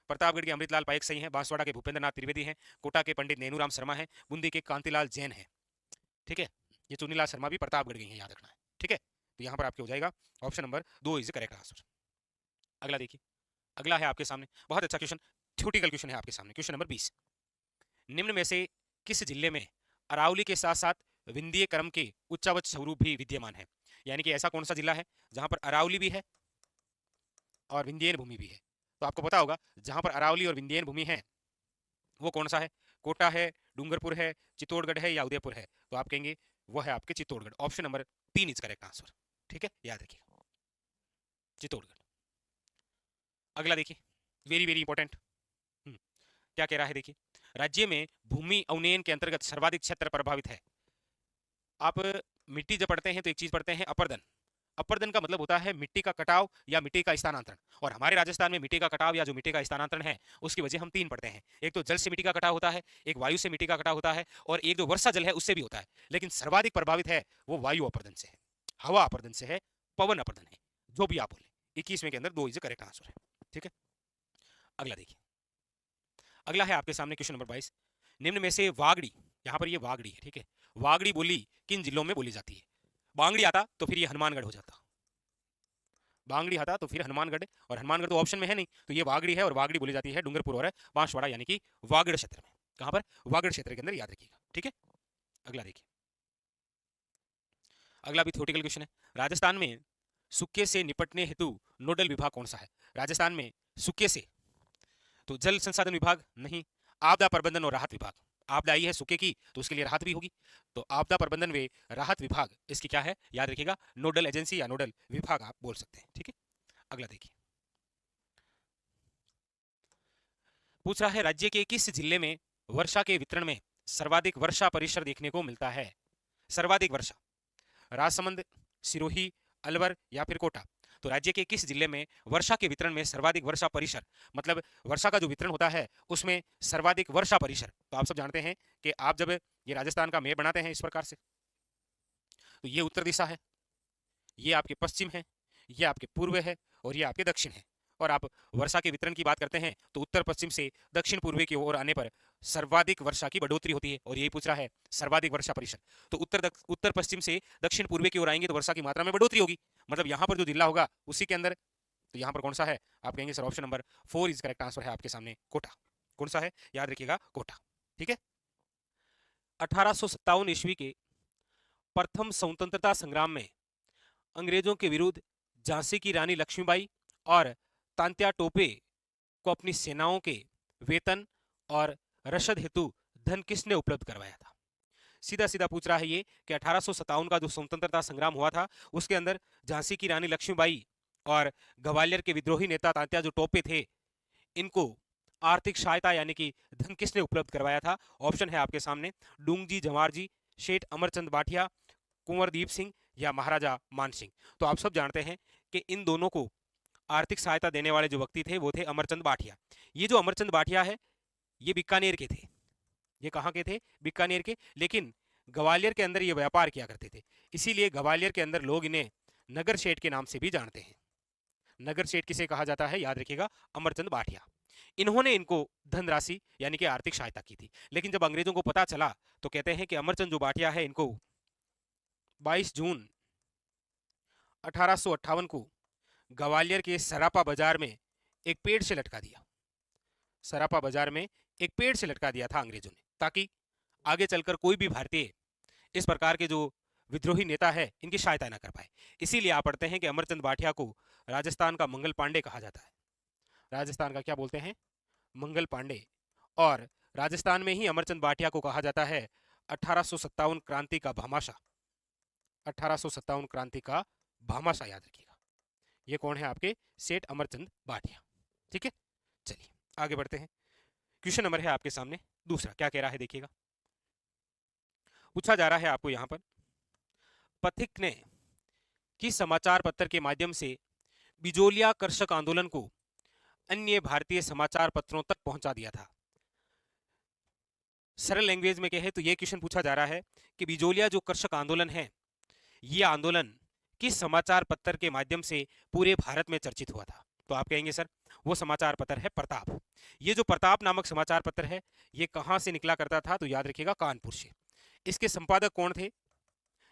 प्रतापगढ़ के अमृतलाल पायक सही है, बांसवाड़ा के भूपेंद्र नाथ त्रिवेदी हैं, कोटा के पंडित नैनूराम शर्मा है, बूंदी के कांतिलाल जैन है, ठीक है। ये चुनीलाल शर्मा भी प्रतापगढ़ के हैं, याद रखना है, ठीक है। तो यहाँ पर आपके हो जाएगा option number 2 is correct answer. अगला देखिए, अगला है आपके सामने बहुत अच्छा क्वेश्चन, थ्योरेटिकल क्वेश्चन है आपके सामने, क्वेश्चन नंबर 20, निम्न में से किस जिले में अरावली के साथ साथ विंध्य क्रम के उच्चावच स्वरूप भी विद्यमान है? यानी कि ऐसा कौन सा जिला है जहां पर अरावली भी है और विंध्यन भूमि भी है? तो आपको पता होगा जहां पर अरावली और विंध्यन भूमि है वो कौन सा है? कोटा है, डूंगरपुर है, चित्तौड़गढ़ है या उदयपुर है? तो आप कहेंगे वो है आपके Chittorgarh, option number 3 is correct answer, ठीक है, याद रखिएगा चित्तौड़गढ़। अगला देखिए, वेरी वेरी इंपॉर्टेंट, क्या कह रहा है देखिए, राज्य में भूमि अवनयन के अंतर्गत सर्वाधिक क्षेत्र प्रभावित है। आप मिट्टी जब पढ़ते हैं तो एक चीज पढ़ते हैं अपर्दन, अपर्दन का मतलब होता है मिट्टी का कटाव या मिट्टी का स्थानांतरण, और हमारे राजस्थान में मिट्टी का कटाव या जो मिट्टी का स्थानांतरण है उसकी वजह हम 3 पढ़ते हैं। एक तो जल से मिट्टी का कटाव होता है, एक वायु से मिट्टी का कटाव होता है, और एक जो वर्षा जल है उससे भी होता है, लेकिन सर्वाधिक प्रभावित है वो वायु अपर्दन से है, हवा अपर्दन से है, पवन अपर्दन है, जो भी आप बोले। 21वें के अंदर 2 इज करेक्ट आंसर है, ठीक है। अगला देखिए, अगला है आपके सामने क्वेश्चन नंबर 22, निम्न में से वागड़ी, यहाँ पर ये वागड़ी है, ठीक है, वागड़ी बोली किन जिलों में बोली जाती है? बांगड़ी आता तो फिर ये हनुमानगढ़ हो जाता, बांगड़ी आता तो फिर हनुमानगढ़, और हनुमानगढ़ तो ऑप्शन में है नहीं, तो ये वागड़ी है, और वागड़ी बोली जाती है डूंगरपुर और बांसवाड़ा यानी कि वागड़ क्षेत्र में। कहां पर? वागड़ क्षेत्र के अंदर, याद रखिएगा, ठीक है। अगला देखिए, अगला भी थ्योरेटिकल क्वेश्चन है। राजस्थान में सूखे से निपटने हेतु नोडल विभाग कौन सा है? राजस्थान में सूखे से, तो जल संसाधन विभाग नहीं, आपदा प्रबंधन और राहत विभाग। आपदा आई है सूखे की तो उसके लिए राहत भी होगी, तो आपदा प्रबंधन व राहत विभाग इसकी क्या है, याद रखिएगा, नोडल एजेंसी या नोडल विभाग आप बोल सकते हैं। ठीक है, अगला देखिए, पूछ रहा है राज्य के किस जिले में वर्षा के वितरण में सर्वाधिक वर्षा परिसर देखने को मिलता है? सर्वाधिक वर्षा, राजसमंद, सिरोही, अलवर या फिर कोटा। तो राज्य के किस जिले में वर्षा के वितरण में सर्वाधिक वर्षा परिसर, मतलब वर्षा का जो वितरण होता है उसमें सर्वाधिक वर्षा परिसर। तो आप सब जानते हैं कि आप जब ये राजस्थान का मैप बनाते हैं इस प्रकार से, तो ये उत्तर दिशा है, ये आपके पश्चिम है, ये आपके पूर्व है और ये आपके दक्षिण है। और आप वर्षा के वितरण की बात करते हैं तो उत्तर पश्चिम से दक्षिण पूर्व की ओर आने पर सर्वाधिक वर्षा की बढ़ोतरी होती है, और यही पूछ रहा है सर्वाधिक वर्षा परिसर। तो उत्तर पश्चिम से दक्षिण पूर्व की ओर आएंगे तो वर्षा की मात्रा में बढ़ोतरी होगी, मतलब यहाँ पर जो जिला होगा उसी के अंदर। तो यहाँ पर कौन सा है, आप कहेंगे sir option number 4 is correct answer है आपके सामने, कोटा। कौन सा है, याद रखिएगा, कोटा। ठीक है, 1857 ईस्वी के प्रथम स्वतंत्रता संग्राम में अंग्रेजों के विरुद्ध झांसी की रानी लक्ष्मीबाई और तांत्या टोपे को अपनी सेनाओं के वेतन और रसद हेतु धन किसने उपलब्ध करवाया था? सीधा सीधा पूछ रहा है ये कि 1857 का जो स्वतंत्रता संग्राम हुआ था उसके अंदर झांसी की रानी लक्ष्मीबाई और ग्वालियर के विद्रोही नेता तांत्या जो टोपे थे, इनको आर्थिक सहायता यानी कि धन किसने उपलब्ध करवाया था? ऑप्शन है आपके सामने, डूंगजी जवाहर जी, सेठ अमरचंद बाठिया, कुंवरदीप सिंह या महाराजा मान सिंह। तो आप सब जानते हैं कि इन दोनों को आर्थिक सहायता देने वाले जो व्यक्ति थे वो थे अमरचंद बाठिया। ये जो अमरचंद बाठिया है ये बीकानेर के थे। ये कहाँ के थे? बीकानेर के। लेकिन ग्वालियर के अंदर ये व्यापार किया करते थे, इसीलिए ग्वालियर के अंदर लोग इन्हें नगर सेठ के नाम से भी जानते हैं। नगर सेठ किसे कहा जाता है? याद रखिएगा, अमरचंद बाठिया। इन्होंने इनको धनराशि यानी कि आर्थिक सहायता की थी। लेकिन जब अंग्रेजों को पता चला तो कहते हैं कि अमरचंद जो बाठिया है इनको 22 जून 1858 को ग्वालियर के सरापा बाजार में एक पेड़ से लटका दिया। सरापा बाजार में एक पेड़ से लटका दिया था अंग्रेजों ने, ताकि आगे चलकर कोई भी भारतीय इस प्रकार के जो विद्रोही नेता है इनकी सहायता न कर पाए। इसीलिए आप पढ़ते हैं कि अमरचंद बाठिया को राजस्थान का मंगल पांडे कहा जाता है। राजस्थान का क्या बोलते हैं? मंगल पांडे। और राजस्थान में ही अमरचंद बाठिया को कहा जाता है 1857 क्रांति का भामाशाह। 1857 क्रांति का भामाशाह, याद रखिएगा। ये कौन है आपके? सेठ अमरचंद बाठिया। ठीक है, चलिए आगे बढ़ते हैं। क्वेश्चन नंबर है आपके सामने दूसरा, क्या कह रहा है देखिएगा। पूछा जा रहा है आपको यहां पर, पथिक ने किस समाचार पत्र के माध्यम से बिजोलिया कर्षक आंदोलन को अन्य भारतीय समाचार पत्रों तक पहुंचा दिया था? सरल लैंग्वेज में कहे तो यह क्वेश्चन पूछा जा रहा है कि बिजोलिया जो कर्षक आंदोलन है, यह आंदोलन किस समाचार पत्र के माध्यम से पूरे भारत में चर्चित हुआ था? तो आप कहेंगे सर वो समाचार पत्र है प्रताप। ये जो प्रताप नामक समाचार पत्र है ये कहां से निकला करता था? तो याद रखिएगा, कानपुर से। इसके संपादक कौन थे?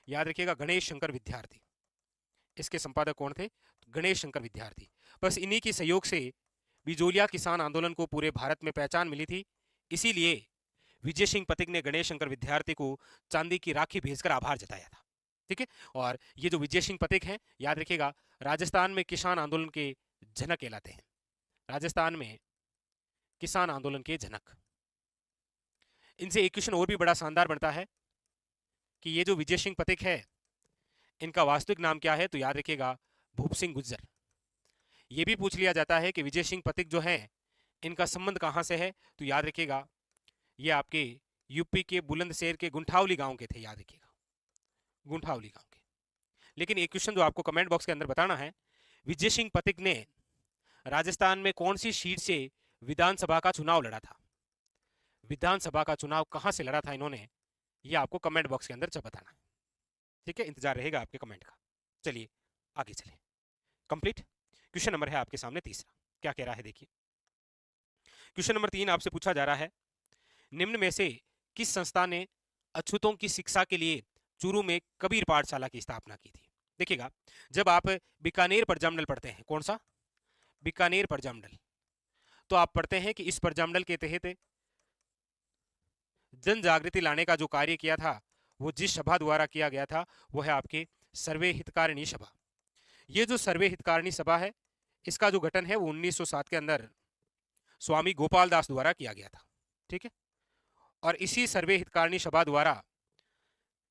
याद रखिएगा, गणेश शंकर विद्यार्थी। इसके संपादक कौन थे? गणेश शंकर विद्यार्थी। बस इन्हीं के सहयोग से बिजोलिया किसान आंदोलन को पूरे भारत में पहचान मिली थी। इसीलिए विजय सिंह पथिक ने गणेश शंकर विद्यार्थी को चांदी की राखी भेजकर आभार जताया था। ठीक है, और ये जो विजय सिंह पथिक हैं, याद रखिएगा, राजस्थान में किसान आंदोलन के जनक कहलाते हैं। राजस्थान में किसान आंदोलन के जनक। इनसे एक क्वेश्चन और भी बड़ा शानदार बनता है कि ये जो विजय सिंह पथिक है इनका वास्तविक नाम क्या है? तो याद रखिएगा, भूप सिंह गुज्जर। ये भी पूछ लिया जाता है कि विजय सिंह पथिक जो है इनका संबंध कहां से है? तो याद रखिएगा, ये आपके यूपी के बुलंदशहर के गुंठावली गांव के थे। याद रखिएगा, गुंठावली गांव के। लेकिन एक क्वेश्चन जो आपको कमेंट बॉक्स के अंदर बताना है, विजय सिंह पथिक ने राजस्थान में कौन सी सीट से विधानसभा का चुनाव लड़ा था? विधानसभा का चुनाव कहां से लड़ा था इन्होंने, ये आपको कमेंट बॉक्स के अंदर जब बताना है। ठीक है, इंतजार रहेगा आपके कमेंट का। चलिए आगे चलिए, कंप्लीट। क्वेश्चन नंबर है आपके सामने तीसरा, क्या कह रहा है देखिए। क्वेश्चन नंबर 3 आपसे पूछा जा रहा है, निम्न में से किस संस्था ने अछूतों की शिक्षा के लिए चूरू में कबीर पाठशाला की स्थापना की थी? देखिएगा, जब आप बीकानेर परजामंडल पढ़ते हैं, कौन सा? बीकानेर परजामंडल, तो आप पढ़ते हैं कि इस परजामंडल के तहत जन जागृति लाने का जो कार्य किया था वो जिस सभा द्वारा किया गया था वो है आपके सर्वे हितकारिणी सभा। ये जो सर्वे हितकारिणी सभा है, इसका जो गठन है वो 1907 के अंदर स्वामी गोपाल दास द्वारा किया गया था। ठीक है, और इसी सर्वे हितकारिणी सभा द्वारा,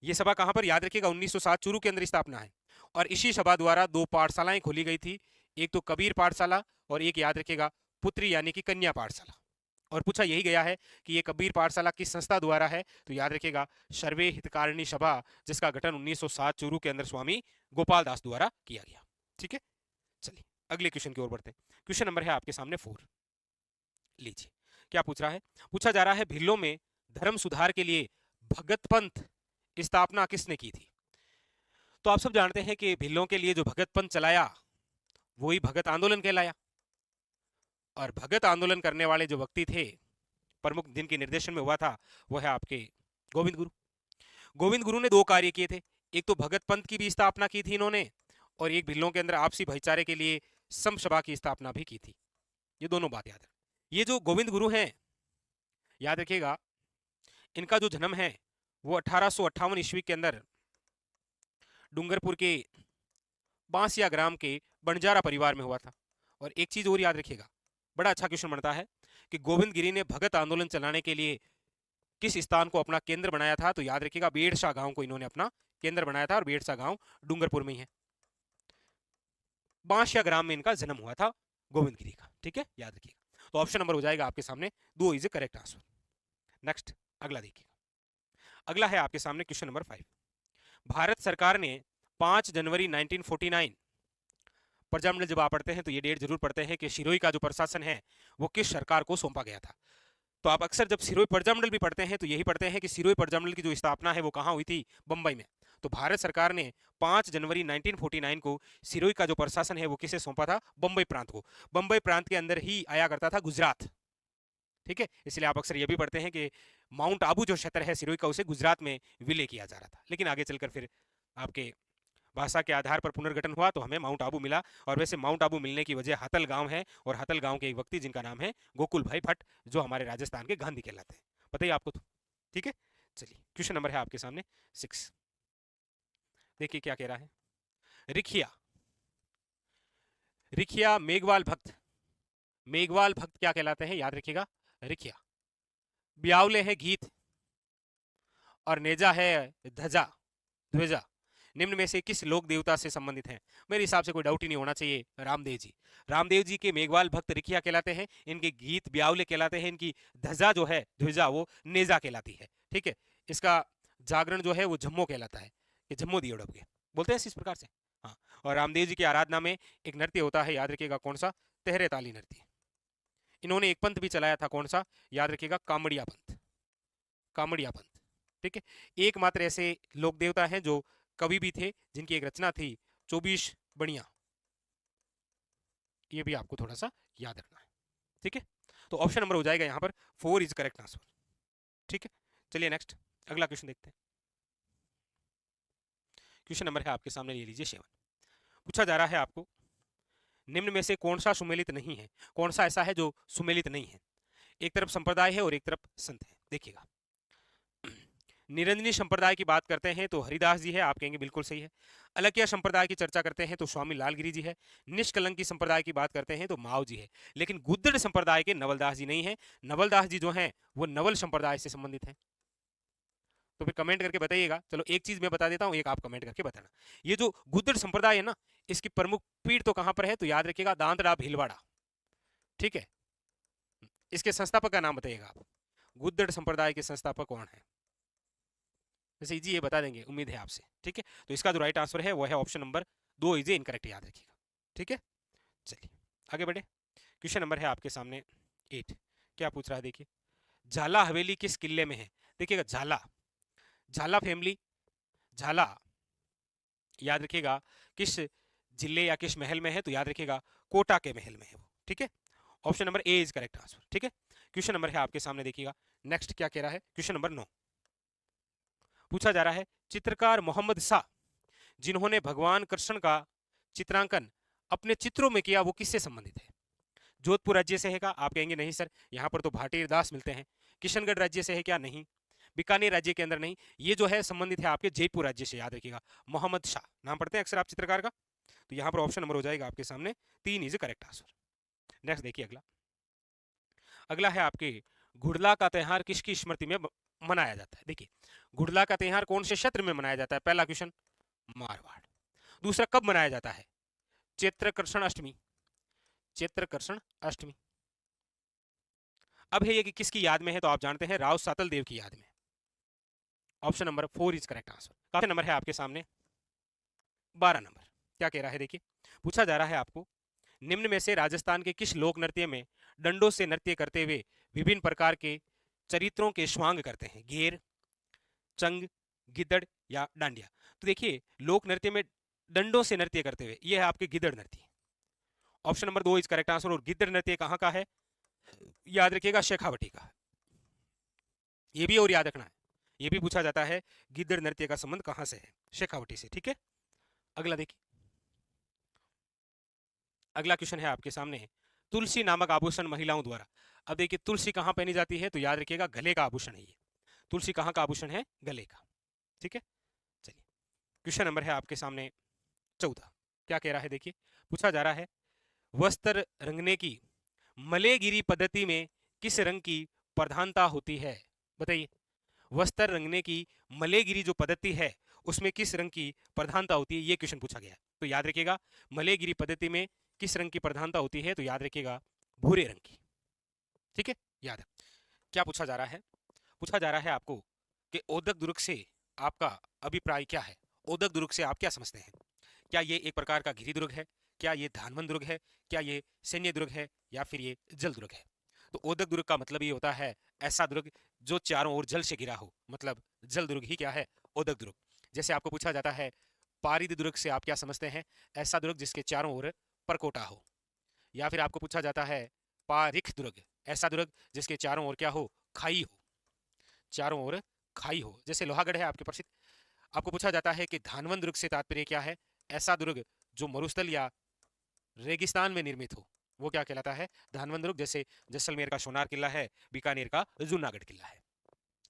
ये सभा कहां पर, याद रखिएगा 1907 चूरू के अंदर स्थापना है, और इसी सभा द्वारा दो पाठशालाएं खोली गई थी, एक तो कबीर पाठशाला और एक याद रखिएगा पुत्री यानी कि कन्या पाठशाला। और पूछा यही गया है कि ये कबीर पाठशाला किस संस्था द्वारा है, तो याद रखिएगा सर्वे हितकारिणी सभा, जिसका गठन 1907 चूरू के अंदर स्वामी गोपाल दास द्वारा किया गया। ठीक है, चलिए अगले क्वेश्चन की ओर बढ़ते हैं। क्वेश्चन नंबर है आपके सामने 4। लीजिए क्या पूछ रहा है, पूछा जा रहा है भिल्लों में धर्म सुधार के लिए भगत पंथ स्थापना किसने की थी। तो आप सब जानते हैं कि भिल्लों के लिए जो भगत पंथ चलाया वही भगत आंदोलन कहलाया, और भगत आंदोलन करने वाले जो व्यक्ति थे प्रमुख, जिनके निर्देशन में हुआ था, वो है आपके गोविंद गुरु। गोविंद गुरु ने दो कार्य किए थे, एक तो भगत पंथ की भी स्थापना की थी इन्होंने, और एक भिल्लों के अंदर आपसी भाईचारे के लिए सम सभा की स्थापना भी की थी। ये दोनों बात याद रखें। ये जो गोविंद गुरु हैं, याद रखिएगा इनका जो जन्म है वो 1858 ईस्वी के अंदर डूंगरपुर के बांसिया ग्राम के बंजारा परिवार में हुआ था। और एक चीज और याद रखिएगा, बड़ा अच्छा क्वेश्चन बनता है कि गोविंद गिरी ने भगत आंदोलन चलाने के लिए किस स्थान को अपना केंद्र बनाया था, तो याद रखिएगा बेड़सा गांव को इन्होंने अपना केंद्र बनाया था, और बेड़सा गांव डूंगरपुर में ही है। बांसिया ग्राम में इनका जन्म हुआ था गोविंद गिरी का। ठीक है, याद रखिएगा। तो ऑप्शन नंबर हो जाएगा आपके सामने 2 इज करेक्ट आंसर। नेक्स्ट अगला देखिएगा, अगला है आपके सामने क्वेश्चन नंबर 5। भारत सरकार ने 5 जनवरी 1949, प्रजामंडल जब आप पढ़ते हैं तो ये डेट जरूर पढ़ते हैं कि सिरोही का जो प्रशासन है वो किस सरकार को सौंपा गया था। तो आप अक्सर जब सिरोही प्रजामंडल भी पढ़ते हैं तो यही पढ़ते हैं कि सिरोही प्रजामंडल की जो स्थापना है वो कहाँ हुई थी, बंबई में। तो भारत सरकार ने 5 जनवरी 1949 को सिरोही का जो प्रशासन है वो किसे सौंपा था, बंबई प्रांत को। बंबई प्रांत के अंदर ही आया करता था गुजरात। ठीक है, इसलिए आप अक्सर ये भी पढ़ते हैं कि माउंट आबू जो क्षेत्र है सिरोही का, उसे गुजरात में विलय किया जा रहा था, लेकिन आगे चलकर फिर आपके भाषा के आधार पर पुनर्गठन हुआ तो हमें माउंट आबू मिला। और वैसे माउंट आबू मिलने की वजह हतल गांव है, और हतल गांव के एक व्यक्ति जिनका नाम है गोकुल भाई भट्ट, जो हमारे राजस्थान के गांधी कहलाते हैं। पता ही आपको तो। ठीक है, चलिए क्वेश्चन नंबर है आपके सामने 6। देखिए क्या कह रहा है, रिखिया, रिखिया मेघवाल भक्त, मेघवाल भक्त क्या कहलाते हैं, याद रखिएगा रिखिया। ब्यावले है गीत, और नेजा है ध्वजा, ध्वजा। निम्न में से किस लोक देवता से संबंधित हैं। मेरे हिसाब से कोई डाउट ही नहीं होना चाहिए, रामदेव जी। रामदेव जी के मेघवाल भक्त रिखिया कहलाते हैं, इनके गीत ब्यावले कहलाते हैं, इनकी ध्वजा जो है, ध्वजा वो नेजा कहलाती है। ठीक है, इसका जागरण जो है वो जम्मो कहलाता है, कि जम्मो दियो डब के बोलते हैं इस प्रकार से। हाँ, और रामदेव जी की आराधना में एक नृत्य होता है, याद रखिएगा कौन सा, तेहरे ताली नृत्य। इन्होंने एक पंथ भी चलाया था, कौन सा, याद रखिएगा कामड़िया पंथ, कामड़िया पंथ। ठीक है, एकमात्र ऐसे लोक देवता हैं जो कवि भी थे, जिनकी एक रचना थी 24 बणिया। ये भी आपको थोड़ा सा याद रखना है। ठीक है, तो ऑप्शन नंबर हो जाएगा यहाँ पर 4 इज करेक्ट आंसर। ठीक है, चलिए नेक्स्ट अगला क्वेश्चन देखते हैं। क्वेश्चन नंबर है आपके सामने, ले लीजिए 7। पूछा जा रहा है आपको निम्न में से कौन सा सुमेलित नहीं है, कौन सा ऐसा है जो सुमेलित नहीं है। एक तरफ संप्रदाय है और एक तरफ संत है। देखिएगा, निरंजनी संप्रदाय की बात करते हैं तो हरिदास जी है, आप कहेंगे बिल्कुल सही है। अलकिया संप्रदाय की चर्चा करते हैं तो स्वामी लालगिरी जी है। निष्कलंकी संप्रदाय की बात करते हैं तो माओ जी है। लेकिन गुद्दड़ संप्रदाय के नवलदास जी नहीं है। नवलदास जी जो हैं वो नवल संप्रदाय से संबंधित हैं। तो फिर कमेंट करके बताइएगा। चलो एक चीज मैं बता देता हूँ, एक आप कमेंट करके बताना। ये जो गुद्दड़ संप्रदाय है ना, इसकी प्रमुख पीठ तो कहां पर है, तो याद रखिएगा दांतड़ा भीलवाड़ा। ठीक है, इसके संस्थापक का नाम बताइएगा आप। गुद्दड़ संप्रदाय के संस्थापक कौन है, वैसे इजी ये बता देंगे, उम्मीद है आपसे। ठीक है, तो इसका जो राइट आंसर है वो है ऑप्शन नंबर 2 इज इनकरेक्ट, याद रखिएगा। ठीक है, चलिए आगे बढ़े। क्वेश्चन नंबर है आपके सामने 8। क्या पूछ रहा है, देखिए झाला हवेली किस किले में है। देखिएगा झाला, झाला फैमिली, झाला याद रखिएगा किस जिले या किस महल में है, तो याद रखिएगा कोटा के महल में है वो। ठीक है, option number A is correct answer. ठीक है, क्वेश्चन नंबर है आपके सामने, देखिएगा नेक्स्ट क्या कह रहा है। क्वेश्चन नंबर 9 पूछा जा रहा है चित्रकार मोहम्मद शाह, जिन्होंने भगवान कृष्ण का चित्रांकन अपने चित्रों में किया, वो किससे संबंधित है। जोधपुर राज्य से है क्या, आप कहेंगे नहीं सर, यहाँ पर तो भाटीर दास मिलते हैं। किशनगढ़ राज्य से है क्या, नहीं। बीकानेर राज्य के अंदर नहीं, ये जो है संबंधित है आपके जयपुर राज्य से, याद रखिएगा। मोहम्मद शाह नाम पढ़ते हैं अक्सर आप चित्रकार का, तो यहाँ पर ऑप्शन नंबर हो जाएगा आपके सामने 3 इज करेक्ट आंसर। नेक्स्ट देखिए अगला। अगला है आपके घुड़ला का त्योहार किसकी स्मृति में मनाया जाता है। देखिए घुड़ला का त्योहार कौन से क्षेत्र में मनाया जाता है, पहला क्वेश्चन मारवाड़। दूसरा कब मनाया जाता है, चैत्रकृष्ण अष्टमी, चैत्रकृष्ण अष्टमी। अब है ये कि किसकी याद में है, तो आप जानते हैं राव सातल देव की याद में। Option number 4 is correct answer. काफी नंबर है आपके सामने 12 नंबर। क्या कह रहा है देखिए, पूछा जा रहा है आपको निम्न में से राजस्थान के किस लोक नृत्य में डंडों से नृत्य करते हुए विभिन्न प्रकार के चरित्रों के स्वांग करते हैं, घेर, चंग, गिद्दड़ या डांडिया। तो देखिए लोक नृत्य में डंडों से नृत्य करते हुए ये है आपके गिद्दड़ नृत्य। Option number 2 is correct answer. और गिद्दड़ नृत्य कहाँ का है, याद रखिएगा शेखावटी का। ये भी और याद रखना है, ये भी पूछा जाता है गिद्दड़ नृत्य का संबंध कहां से है, शेखावटी से। ठीक है, अगला देखिए। अगला क्वेश्चन है आपके सामने तुलसी नामक आभूषण महिलाओं द्वारा। अब देखिए तुलसी कहां पहनी जाती है, तो याद रखिएगा गले का आभूषण है ये। तुलसी कहां का आभूषण है, गले का। ठीक है, चलिए क्वेश्चन नंबर है आपके सामने 14। क्या कह रहा है देखिए, पूछा जा रहा है वस्त्र रंगने की मलेगिरी पद्धति में किस रंग की प्रधानता होती है, बताइए। वस्त्र रंगने की मलेगिरी जो पद्धति है उसमें किस रंग की प्रधानता होती है, ये क्वेश्चन पूछा गया है। तो याद रखिएगा मलेगिरी पद्धति में किस रंग की प्रधानता होती है, तो याद रखिएगा भूरे रंग की। ठीक है, याद है। क्या पूछा जा रहा है, पूछा जा रहा है आपको कि ओदक दुर्ग से आपका अभिप्राय क्या है, ओदक दुर्ग से आप क्या समझते हैं। क्या ये एक प्रकार का गिरी दुर्ग है, क्या ये धानमन दुर्ग है, क्या ये सैन्य दुर्ग है, या फिर ये जल दुर्ग है। तो ओदक दुर्ग का मतलब ये होता है ऐसा दुर्ग जो चारों ओर जल से घिरा हो, मतलब जल दुर्ग ही क्या है, ओदक दुर्ग। जैसे आपको पूछा जाता है पारिद दुर्ग से आप क्या समझते हैं, ऐसा दुर्ग जिसके चारों ओर परकोटा हो। या फिर आपको पूछा जाता है पारिख दुर्ग, ऐसा दुर्ग जिसके चारों ओर क्या हो, खाई हो, चारों ओर खाई हो, जैसे लोहागढ़ है आपके प्रसिद्ध। आपको पूछा जाता है कि धानवन दुर्ग से तात्पर्य क्या है, ऐसा दुर्ग जो मरुस्थल या रेगिस्तान में निर्मित हो, वो क्या कहलाता है, धानवन दुर्ग। जैसे जैसलमेर का सोनार किला है, बीकानेर का जूनागढ़ किला है।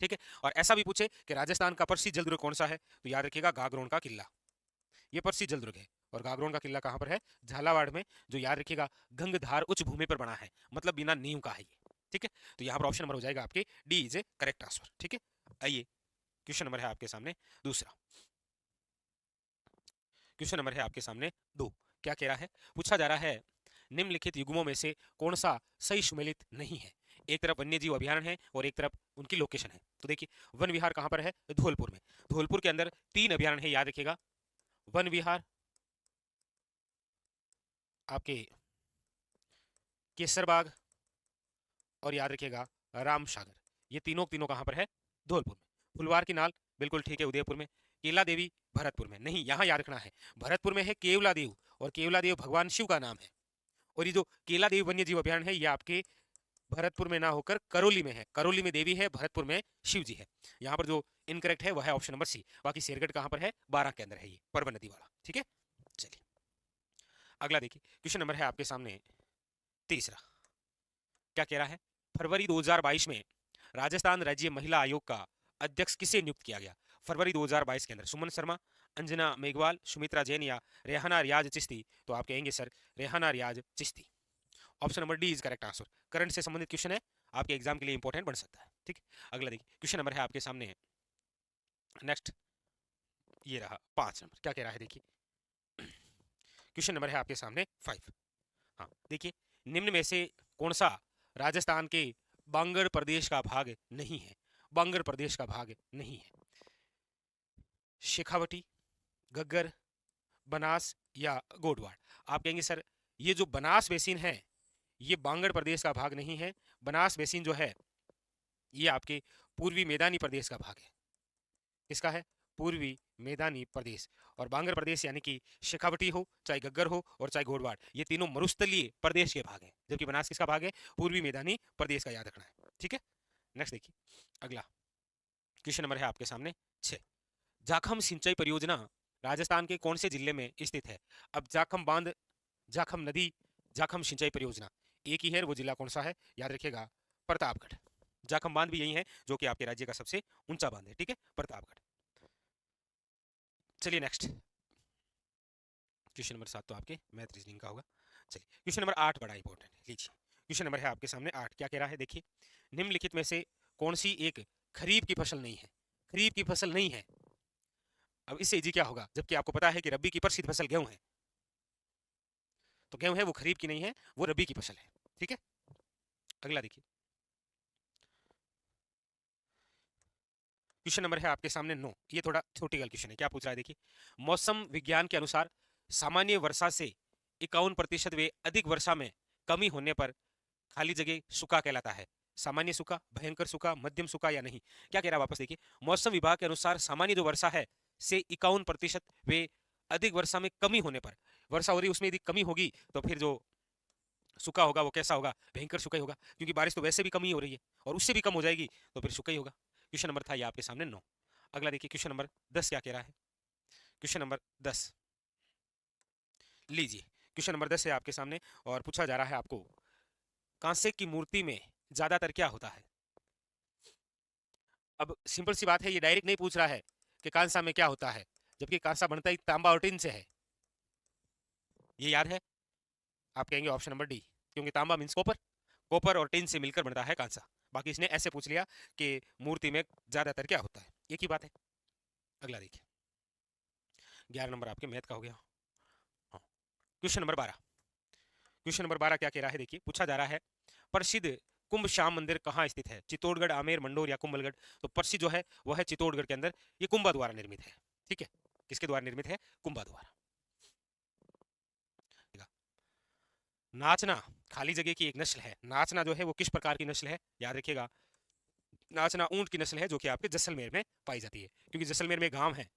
ठीक है, और ऐसा भी पूछे कि राजस्थान का प्रसिद्ध जल दुर्ग कौन सा है, तो याद रखिएगा गागरोन का किला, ये प्रसिद्ध जल दुर्ग है। और गागरोन का किला कहां पर है, झालावाड़ में, जो याद रखिएगा गंगधार उच्च भूमि पर बना है, मतलब बिना नींव का है ये। ठीक है, तो यहाँ पर ऑप्शन नंबर हो जाएगा आपके D is A correct answer. ठीक है, आइए क्वेश्चन नंबर है आपके सामने दूसरा। क्वेश्चन नंबर है आपके सामने 2। क्या कह रहा है, पूछा जा रहा है निम्नलिखित युग्मों में से कौन सा सही सुमेलित नहीं है। एक तरफ वन्य जीव अभ्यारण्य है और एक तरफ उनकी लोकेशन है। तो देखिए वन विहार कहां पर है, धौलपुर में। धौलपुर के अंदर 3 अभ्यारण्य है, याद रखिएगा, वन विहार, आपके केसरबाग, और याद रखिएगा रामसागर। ये तीनों तीनों कहां पर है, धौलपुर में। फुलवार की नाल बिल्कुल ठीक है, उदयपुर में। केला देवी भरतपुर में नहीं, यहां याद रखना है भरतपुर में है केवला देव, और केवला देव भगवान शिव का नाम है। और ये जो केला देवी वन्य जीव अभ्यारण्य है ये आपके भरतपुर में ना होकर करौली में है, करौली में देवी है, भरतपुर में शिव जी है। यहाँ पर जो इनकरेक्ट है वह है ऑप्शन नंबर सी। बाकी शेरगढ़ कहां पर है, 12 के अंदर है, ये परवन नदी वाला। ठीक है, चलिए अगला देखिए। क्वेश्चन नंबर है आपके सामने तीसरा। क्या कह रहा है, फरवरी 2022 में राजस्थान राज्य महिला आयोग का अध्यक्ष किसे नियुक्त किया गया। फरवरी 2022 के अंदर सुमन शर्मा, अंजना मेघवाल, सुमित्रा जैन या रेहाना रियाज चिश्ती। तो आप कहेंगे sir Rehana Riaz Chishti. Option number D is correct answer. Current से संबंधित क्वेश्चन है, आपके एग्जाम के लिए इंपॉर्टेंट बन सकता है। ठीक, अगला देखिए क्वेश्चन नंबर है आपके सामने नेक्स्ट, ये रहा 5 नंबर। क्या कह रहा है देखिए, क्वेश्चन नंबर है आपके सामने 5। हाँ देखिए, निम्न में से कौन सा राजस्थान के बांगड़ प्रदेश का भाग नहीं है, बांगड़ प्रदेश का भाग नहीं है। शेखावटी, गग्गर, बनास या गोडवाड़। आप कहेंगे सर ये जो बनास बेसिन है ये बांगड़ प्रदेश का भाग नहीं है। बनास बेसिन जो है ये आपके पूर्वी मैदानी प्रदेश का भाग है। किसका है, पूर्वी मैदानी प्रदेश। और बांगड़ प्रदेश यानी कि शेखावटी हो, चाहे गग्गर हो और चाहे घोड़वाड़, ये तीनों मरुस्थलीय प्रदेश के भाग हैं, जबकि बनास किसका भाग है, पूर्वी मैदानी प्रदेश का, याद रखना है। ठीक है, नेक्स्ट देखिए अगला क्वेश्चन नंबर है आपके सामने 6। जाखम सिंचाई परियोजना राजस्थान के कौन से जिले में स्थित है। अब जाखम बांध, जाखम नदी, जाखम सिंचाई परियोजना एक ही है, वो जिला कौन सा है, याद रखिएगा प्रतापगढ़। जाखम बांध भी यही है जो कि आपके राज्य का सबसे ऊंचा बांध है, ठीक है, प्रतापगढ़। चलिए नेक्स्ट क्वेश्चन नंबर 7 तो आपके मैथ रीजनिंग का होगा। चलिए क्वेश्चन नंबर 8 बड़ा इंपॉर्टेंट है, लीजिए क्वेश्चन नंबर है आपके सामने 8। क्या कह रहा है देखिए, निम्नलिखित में से कौन सी एक खरीफ की फसल नहीं है? खरीफ की फसल नहीं है। अब इससे इजी क्या होगा, जबकि आपको पता है कि रबी की प्रसिद्ध फसल गेहूं है, तो गेहूं है वो खरीफ की नहीं है, वो रबी की फसल है, ठीक है। अगला देखिए क्वेश्चन नंबर है आपके सामने 9। ये थोड़ा थ्योरेटिकल क्वेश्चन है। क्या पूछ रहा है देखिए, मौसम विज्ञान के अनुसार सामान्य वर्षा से 51% वे अधिक वर्षा में कमी होने पर खाली जगह सूखा कहलाता है। सामान्य सूखा, भयंकर सूखा, मध्यम सूखा या नहीं? क्या कह रहा है वापस देखिए, मौसम विभाग के अनुसार सामान्य जो वर्षा है से 51% वे अधिक वर्षा में कमी होने पर, वर्षा हो रही उसमें यदि कमी होगी तो फिर जो सूखा होगा वो कैसा होगा? भयंकर सूखा ही होगा, क्योंकि बारिश तो वैसे भी कम ही हो रही है और उससे भी कम हो जाएगी तो फिर सूखा ही होगा। क्वेश्चन नंबर था ये आपके सामने 9। अगला देखिए क्वेश्चन नंबर 10 क्या कह रहा है। क्वेश्चन नंबर 10 लीजिए, क्वेश्चन नंबर 10 है आपके सामने और पूछा जा रहा है आपको, कांसे की मूर्ति में ज्यादातर क्या होता है? अब सिंपल सी बात है, ये डायरेक्ट नहीं पूछ रहा है कि कांसा में क्या होता है, जबकि कांसा बनता ही तांबा और टिन से है। ये याद है? आप कहेंगे ऑप्शन नंबर डी, क्योंकि तांबा मीन्स कॉपर, कॉपर और टिन से मिलकर बनता है कांसा। बाकी इसने ऐसे पूछ लिया कि मूर्ति में ज्यादातर क्या होता है, एक ही बात है। अगला देखिए 11 नंबर आपके मैथ का हो गया। हाँ, क्वेश्चन नंबर 12। क्वेश्चन नंबर 12 क्या कह रहा है देखिए, पूछा जा रहा है प्रसिद्ध कुंभ श्याम मंदिर कहाँ स्थित है? चित्तौड़गढ़, आमेर, मंडोर या कुंभलगढ़? तो प्रसिद्ध जो है वो है चित्तौड़गढ़ के अंदर, ये कुंभा द्वारा निर्मित है, ठीक है। किसके द्वारा निर्मित है? कुंभा द्वारा। नाचना खाली जगह की एक नस्ल है। नाचना जो है वो किस प्रकार की नस्ल है? याद रखिएगा, नाचना ऊंट की नस्ल है जो कि आपके जैसलमेर में पाई जाती है, क्योंकि जैसलमेर में गांव है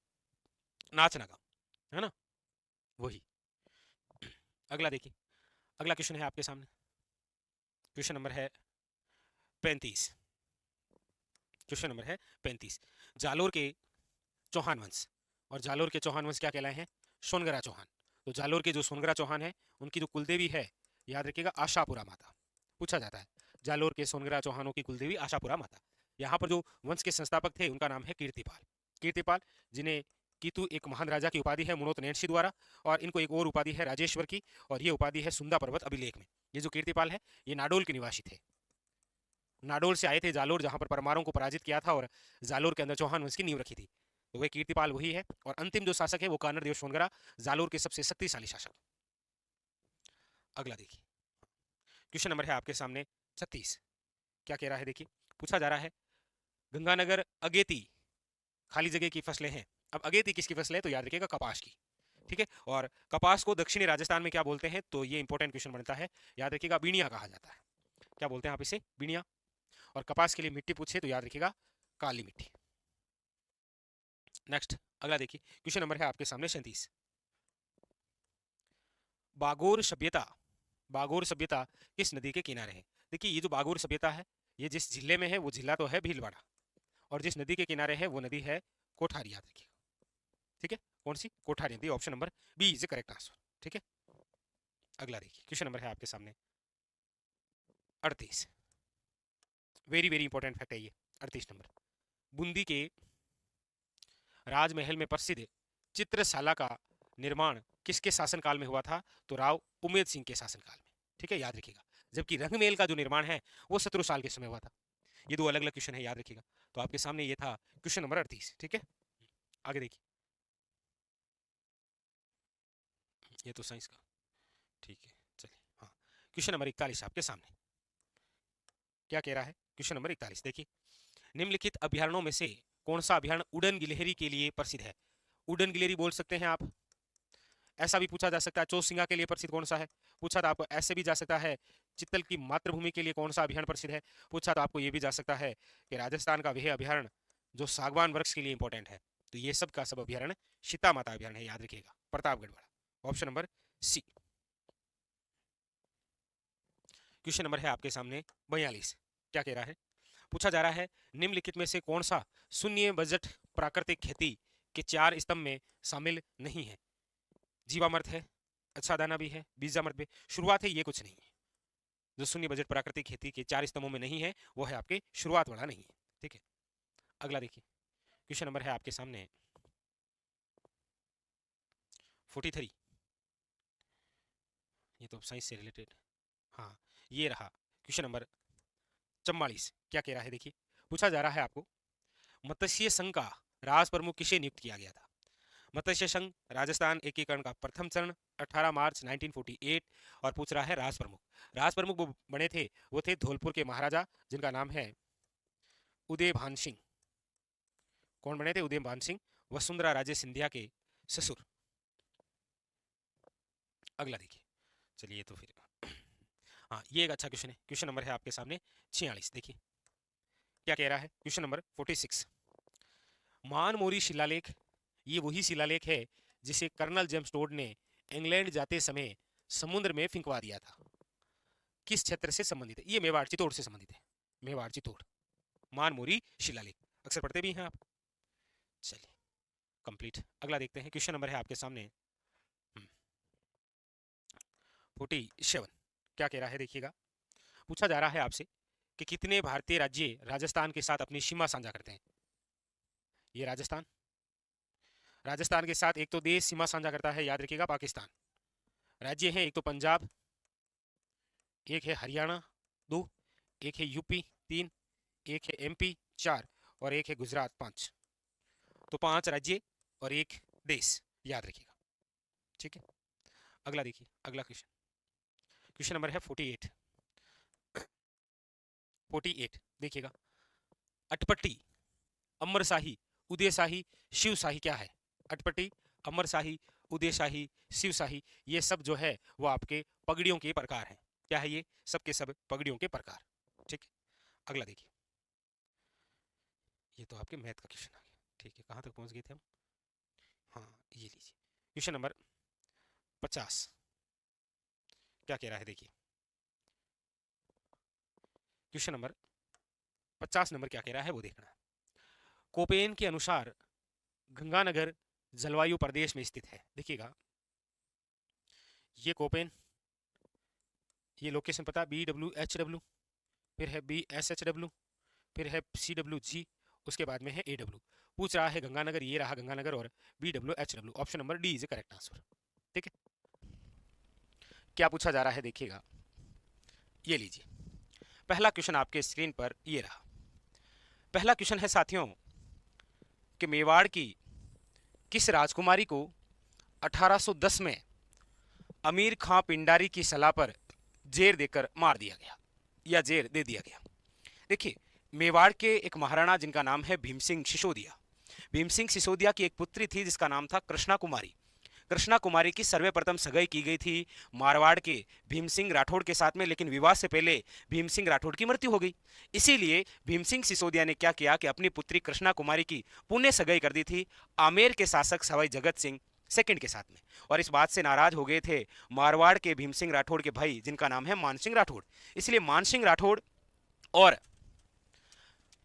नाचना गांव, है ना, वही। अगला देखिए, अगला क्वेश्चन है आपके सामने, क्वेश्चन नंबर है 35। क्वेश्चन नंबर है 35। जालोर के चौहान वंश, और जालोर के चौहान वंश क्या कहलाए हैं? सोनगरा चौहान। तो जालोर के जो सोनगरा चौहान है उनकी जो कुलदेवी है, याद रखिएगा, आशापुरा माता। पूछा जाता है जालोर के सोनगरा चौहानों की कुलदेवी आशापुरा माता। यहाँ पर जो वंश के संस्थापक थे उनका नाम है कीर्तिपाल। कीर्तिपाल, जिन्हें कीतु एक महान राजा की उपाधि है मुनोत नैन्सी द्वारा, और इनको एक और उपाधि है राजेश्वर की, और ये उपाधि है सुंदा पर्वत अभिलेख में। ये जो कीर्तिपाल है ये नाडोल के निवासी थे, नाडोल से आए थे जालोर, जहां पर परमारों को पराजित किया था और जालोर के अंदर चौहान वंश की नींव रखी थी। तो वे कीर्तिपाल वही है, और अंतिम जो शासक है वो कानर देव सोनगरा, जालोर के सबसे शक्तिशाली शासक। अगला देखिए क्वेश्चन नंबर है आपके सामने 36। क्या कह रहा है देखिए, पूछा जा रहा है गंगानगर अगेती खाली जगह की फसलें हैं। अब अगेती किसकी फसल है? तो याद रखिएगा कपास की, ठीक है। और कपास को दक्षिणी राजस्थान में क्या बोलते हैं? तो ये इंपॉर्टेंट क्वेश्चन बनता है, याद रखिएगा, बीणिया कहा जाता है। क्या बोलते हैं आप इसे? बीणिया। और कपास के लिए मिट्टी पूछे तो याद रखिएगा काली मिट्टी। नेक्स्ट अगला देखिए, क्वेश्चन नंबर है आपके सामने 37। बागोर सभ्यता, बागोर सभ्यता किस नदी के किनारे है? देखिए ये जो बागोर सभ्यता है ये जिस जिले में है वो जिला तो है भीलवाड़ा, और जिस नदी के किनारे है वो नदी है कोठारी, याद रखिएगा, ठीक है। कौन सी? कोठारी नदी। Option number B is correct answer, ठीक है। अगला देखिए क्वेश्चन नंबर है आपके सामने 38। वेरी वेरी इंपॉर्टेंट फैक्ट है ये 38 नंबर। बूंदी के राजमहल में प्रसिद्ध चित्रशाला का निर्माण किसके शासनकाल में हुआ था? तो राव उमेद सिंह के शासनकाल में, ठीक है, याद रखिएगा। जबकि रंगमहल का जो निर्माण है वो 17 साल के समय हुआ था। ये दो अलग अलग क्वेश्चन है, याद रखिएगा। तो आपके सामने ये था क्वेश्चन नंबर 38, ठीक है। आगे देखिए, ये तो साइंस का, ठीक है। चलिए हाँ, क्वेश्चन नंबर 41 आपके सामने क्या कह रहा है? क्वेश्चन नंबर 41 देखिए, निम्नलिखित अभ्यारण्यों में से कौन सा अभ्यारण्य उड़न गिलहरी के लिए प्रसिद्ध है? उड़न गिलहरी बोल सकते हैं आप, ऐसा भी पूछा जा सकता है। चौसिंगा के लिए प्रसिद्ध कौन सा है? पूछा तो आपको ऐसे भी जा सकता है, चित्तल की मातृभूमि के लिए कौन सा अभ्यारण्य प्रसिद्ध है? पूछा तो आपको ये भी जा सकता है कि राजस्थान का वह अभ्यारण्य जो सागवान वृक्ष के लिए इंपॉर्टेंट है। तो ये सब का सब अभ्यारण्य सीता माता अभ्यारण्य है, याद रखिएगा, प्रतापगढ़ वाला। Option number C. Question number है आपके सामने 42। क्या कह रहा है? पूछा जा रहा है निम्नलिखित में से कौन सा शून्य बजट प्राकृतिक खेती के 4 स्तंभ में शामिल नहीं है? जीवामृत है, अच्छा दाना भी है, बीजामृत भी, शुरुआत है, ये कुछ नहीं है। जो शून्य बजट प्राकृतिक खेती के 4 स्तंभों में नहीं है वो है आपके शुरुआत वाला नहीं है। ठीक है, अगला देखिए क्वेश्चन नंबर है आपके सामने 43। ये तो साइंस से रिलेटेड, हाँ ये रहा क्वेश्चन नंबर 44। क्या कह रहा है देखिए, पूछा जा रहा है आपको मत्स्य संघ का राज प्रमुख किसे नियुक्त किया गया था। मत्स्य संघ राजस्थान एकीकरण का प्रथम चरण 18 मार्च 1948 और पूछ रहा है राज प्रमुख। राज प्रमुख वो बने थे, वो थे धौलपुर के महाराजा जिनका नाम है उदयभान सिंह। कौन बने थे? उदयभान सिंह, वसुंधरा राजे सिंधिया के ससुर। अगला देखिए, चलिए तो फिर हाँ ये एक अच्छा क्वेश्चन है। क्वेश्चन नंबर है आपके सामने 46। देखिए क्या कह रहा है क्वेश्चन नंबर 46। मानमोरी शिलालेख, ये वही शिलालेख है जिसे कर्नल जेम्स टोड ने इंग्लैंड जाते समय समुद्र में फिंकवा दिया था। किस क्षेत्र से संबंधित है? ये मेवाड़ चित्तौड़ से संबंधित है। मेवाड़ चित्तौड़ मानमोरी शिलालेख अक्सर पढ़ते भी हैं आप। चलिए कंप्लीट। अगला देखते हैं, क्वेश्चन नंबर है आपके सामने 47। क्या कह रहा है देखिएगा, पूछा जा रहा है आपसे कि कितने भारतीय राज्य राजस्थान के साथ अपनी सीमा साझा करते हैं। ये राजस्थान, राजस्थान के साथ एक तो देश सीमा साझा करता है, याद रखिएगा पाकिस्तान। राज्य हैं एक तो पंजाब, एक है हरियाणा 2, एक है यूपी 3, एक है एमपी 4 और एक है गुजरात 5। तो 5 राज्य और एक देश, याद रखिएगा। ठीक है, अगला देखिए, अगला क्वेश्चन, क्वेश्चन नंबर है 48। 48 देखिएगा, अटपटी, अमरशाही, उदयशाही, शिवशाही क्या है? अटपटी, अमरशाही, उदयशाही, शिवशाही, ये सब जो है वो आपके पगड़ियों के प्रकार हैं। क्या है ये? सब के सब पगड़ियों के प्रकार। ठीक है, अगला देखिए, ये तो आपके मैथ का क्वेश्चन आ गया। ठीक है, कहाँ तक पहुंच गए थे हम? हाँ ये लीजिए, क्वेश्चन नंबर 50। क्या कह रहा है देखिए, क्वेश्चन नंबर 50 नंबर क्या कह रहा है वो देखना है। कोपेन के अनुसार गंगानगर जलवायु प्रदेश में स्थित है। देखिएगा, ये कोपेन, ये लोकेशन पता, BWHW, फिर है BSHW, फिर है CWG, उसके बाद में है AW। पूछ रहा है गंगानगर, ये रहा गंगानगर और BWHW। Option number D is A correct answer. ठीक है, क्या पूछा जा रहा है देखिएगा, ये लीजिए पहला क्वेश्चन आपके स्क्रीन पर ये रहा। पहला क्वेश्चन है साथियों कि मेवाड़ की किस राजकुमारी को 1810 में अमीर खां पिंडारी की सलाह पर जेर देकर मार दिया गया या जेर दे दिया गया? देखिए, मेवाड़ के एक महाराणा जिनका नाम है भीम सिंह सिसोदिया। भीम सिंह सिसोदिया की एक पुत्री थी जिसका नाम था कृष्णा कुमारी। कृष्णा कुमारी की सर्वप्रथम सगाई की गई थी मारवाड़ के भीम सिंह राठौड़ के साथ में, लेकिन विवाह से पहले भीम सिंह राठौड़ की मृत्यु हो गई। इसीलिए भीम सिंह सिसोदिया ने क्या किया कि अपनी पुत्री कृष्णा कुमारी की पुण्य सगाई कर दी थी आमेर के शासक सवाई जगत सिंह सेकंड के साथ में। और इस बात से नाराज हो गए थे मारवाड़ के भीम सिंह राठौड़ के भाई जिनका नाम है मान सिंह राठौड़। इसलिए मान सिंह राठौड़ और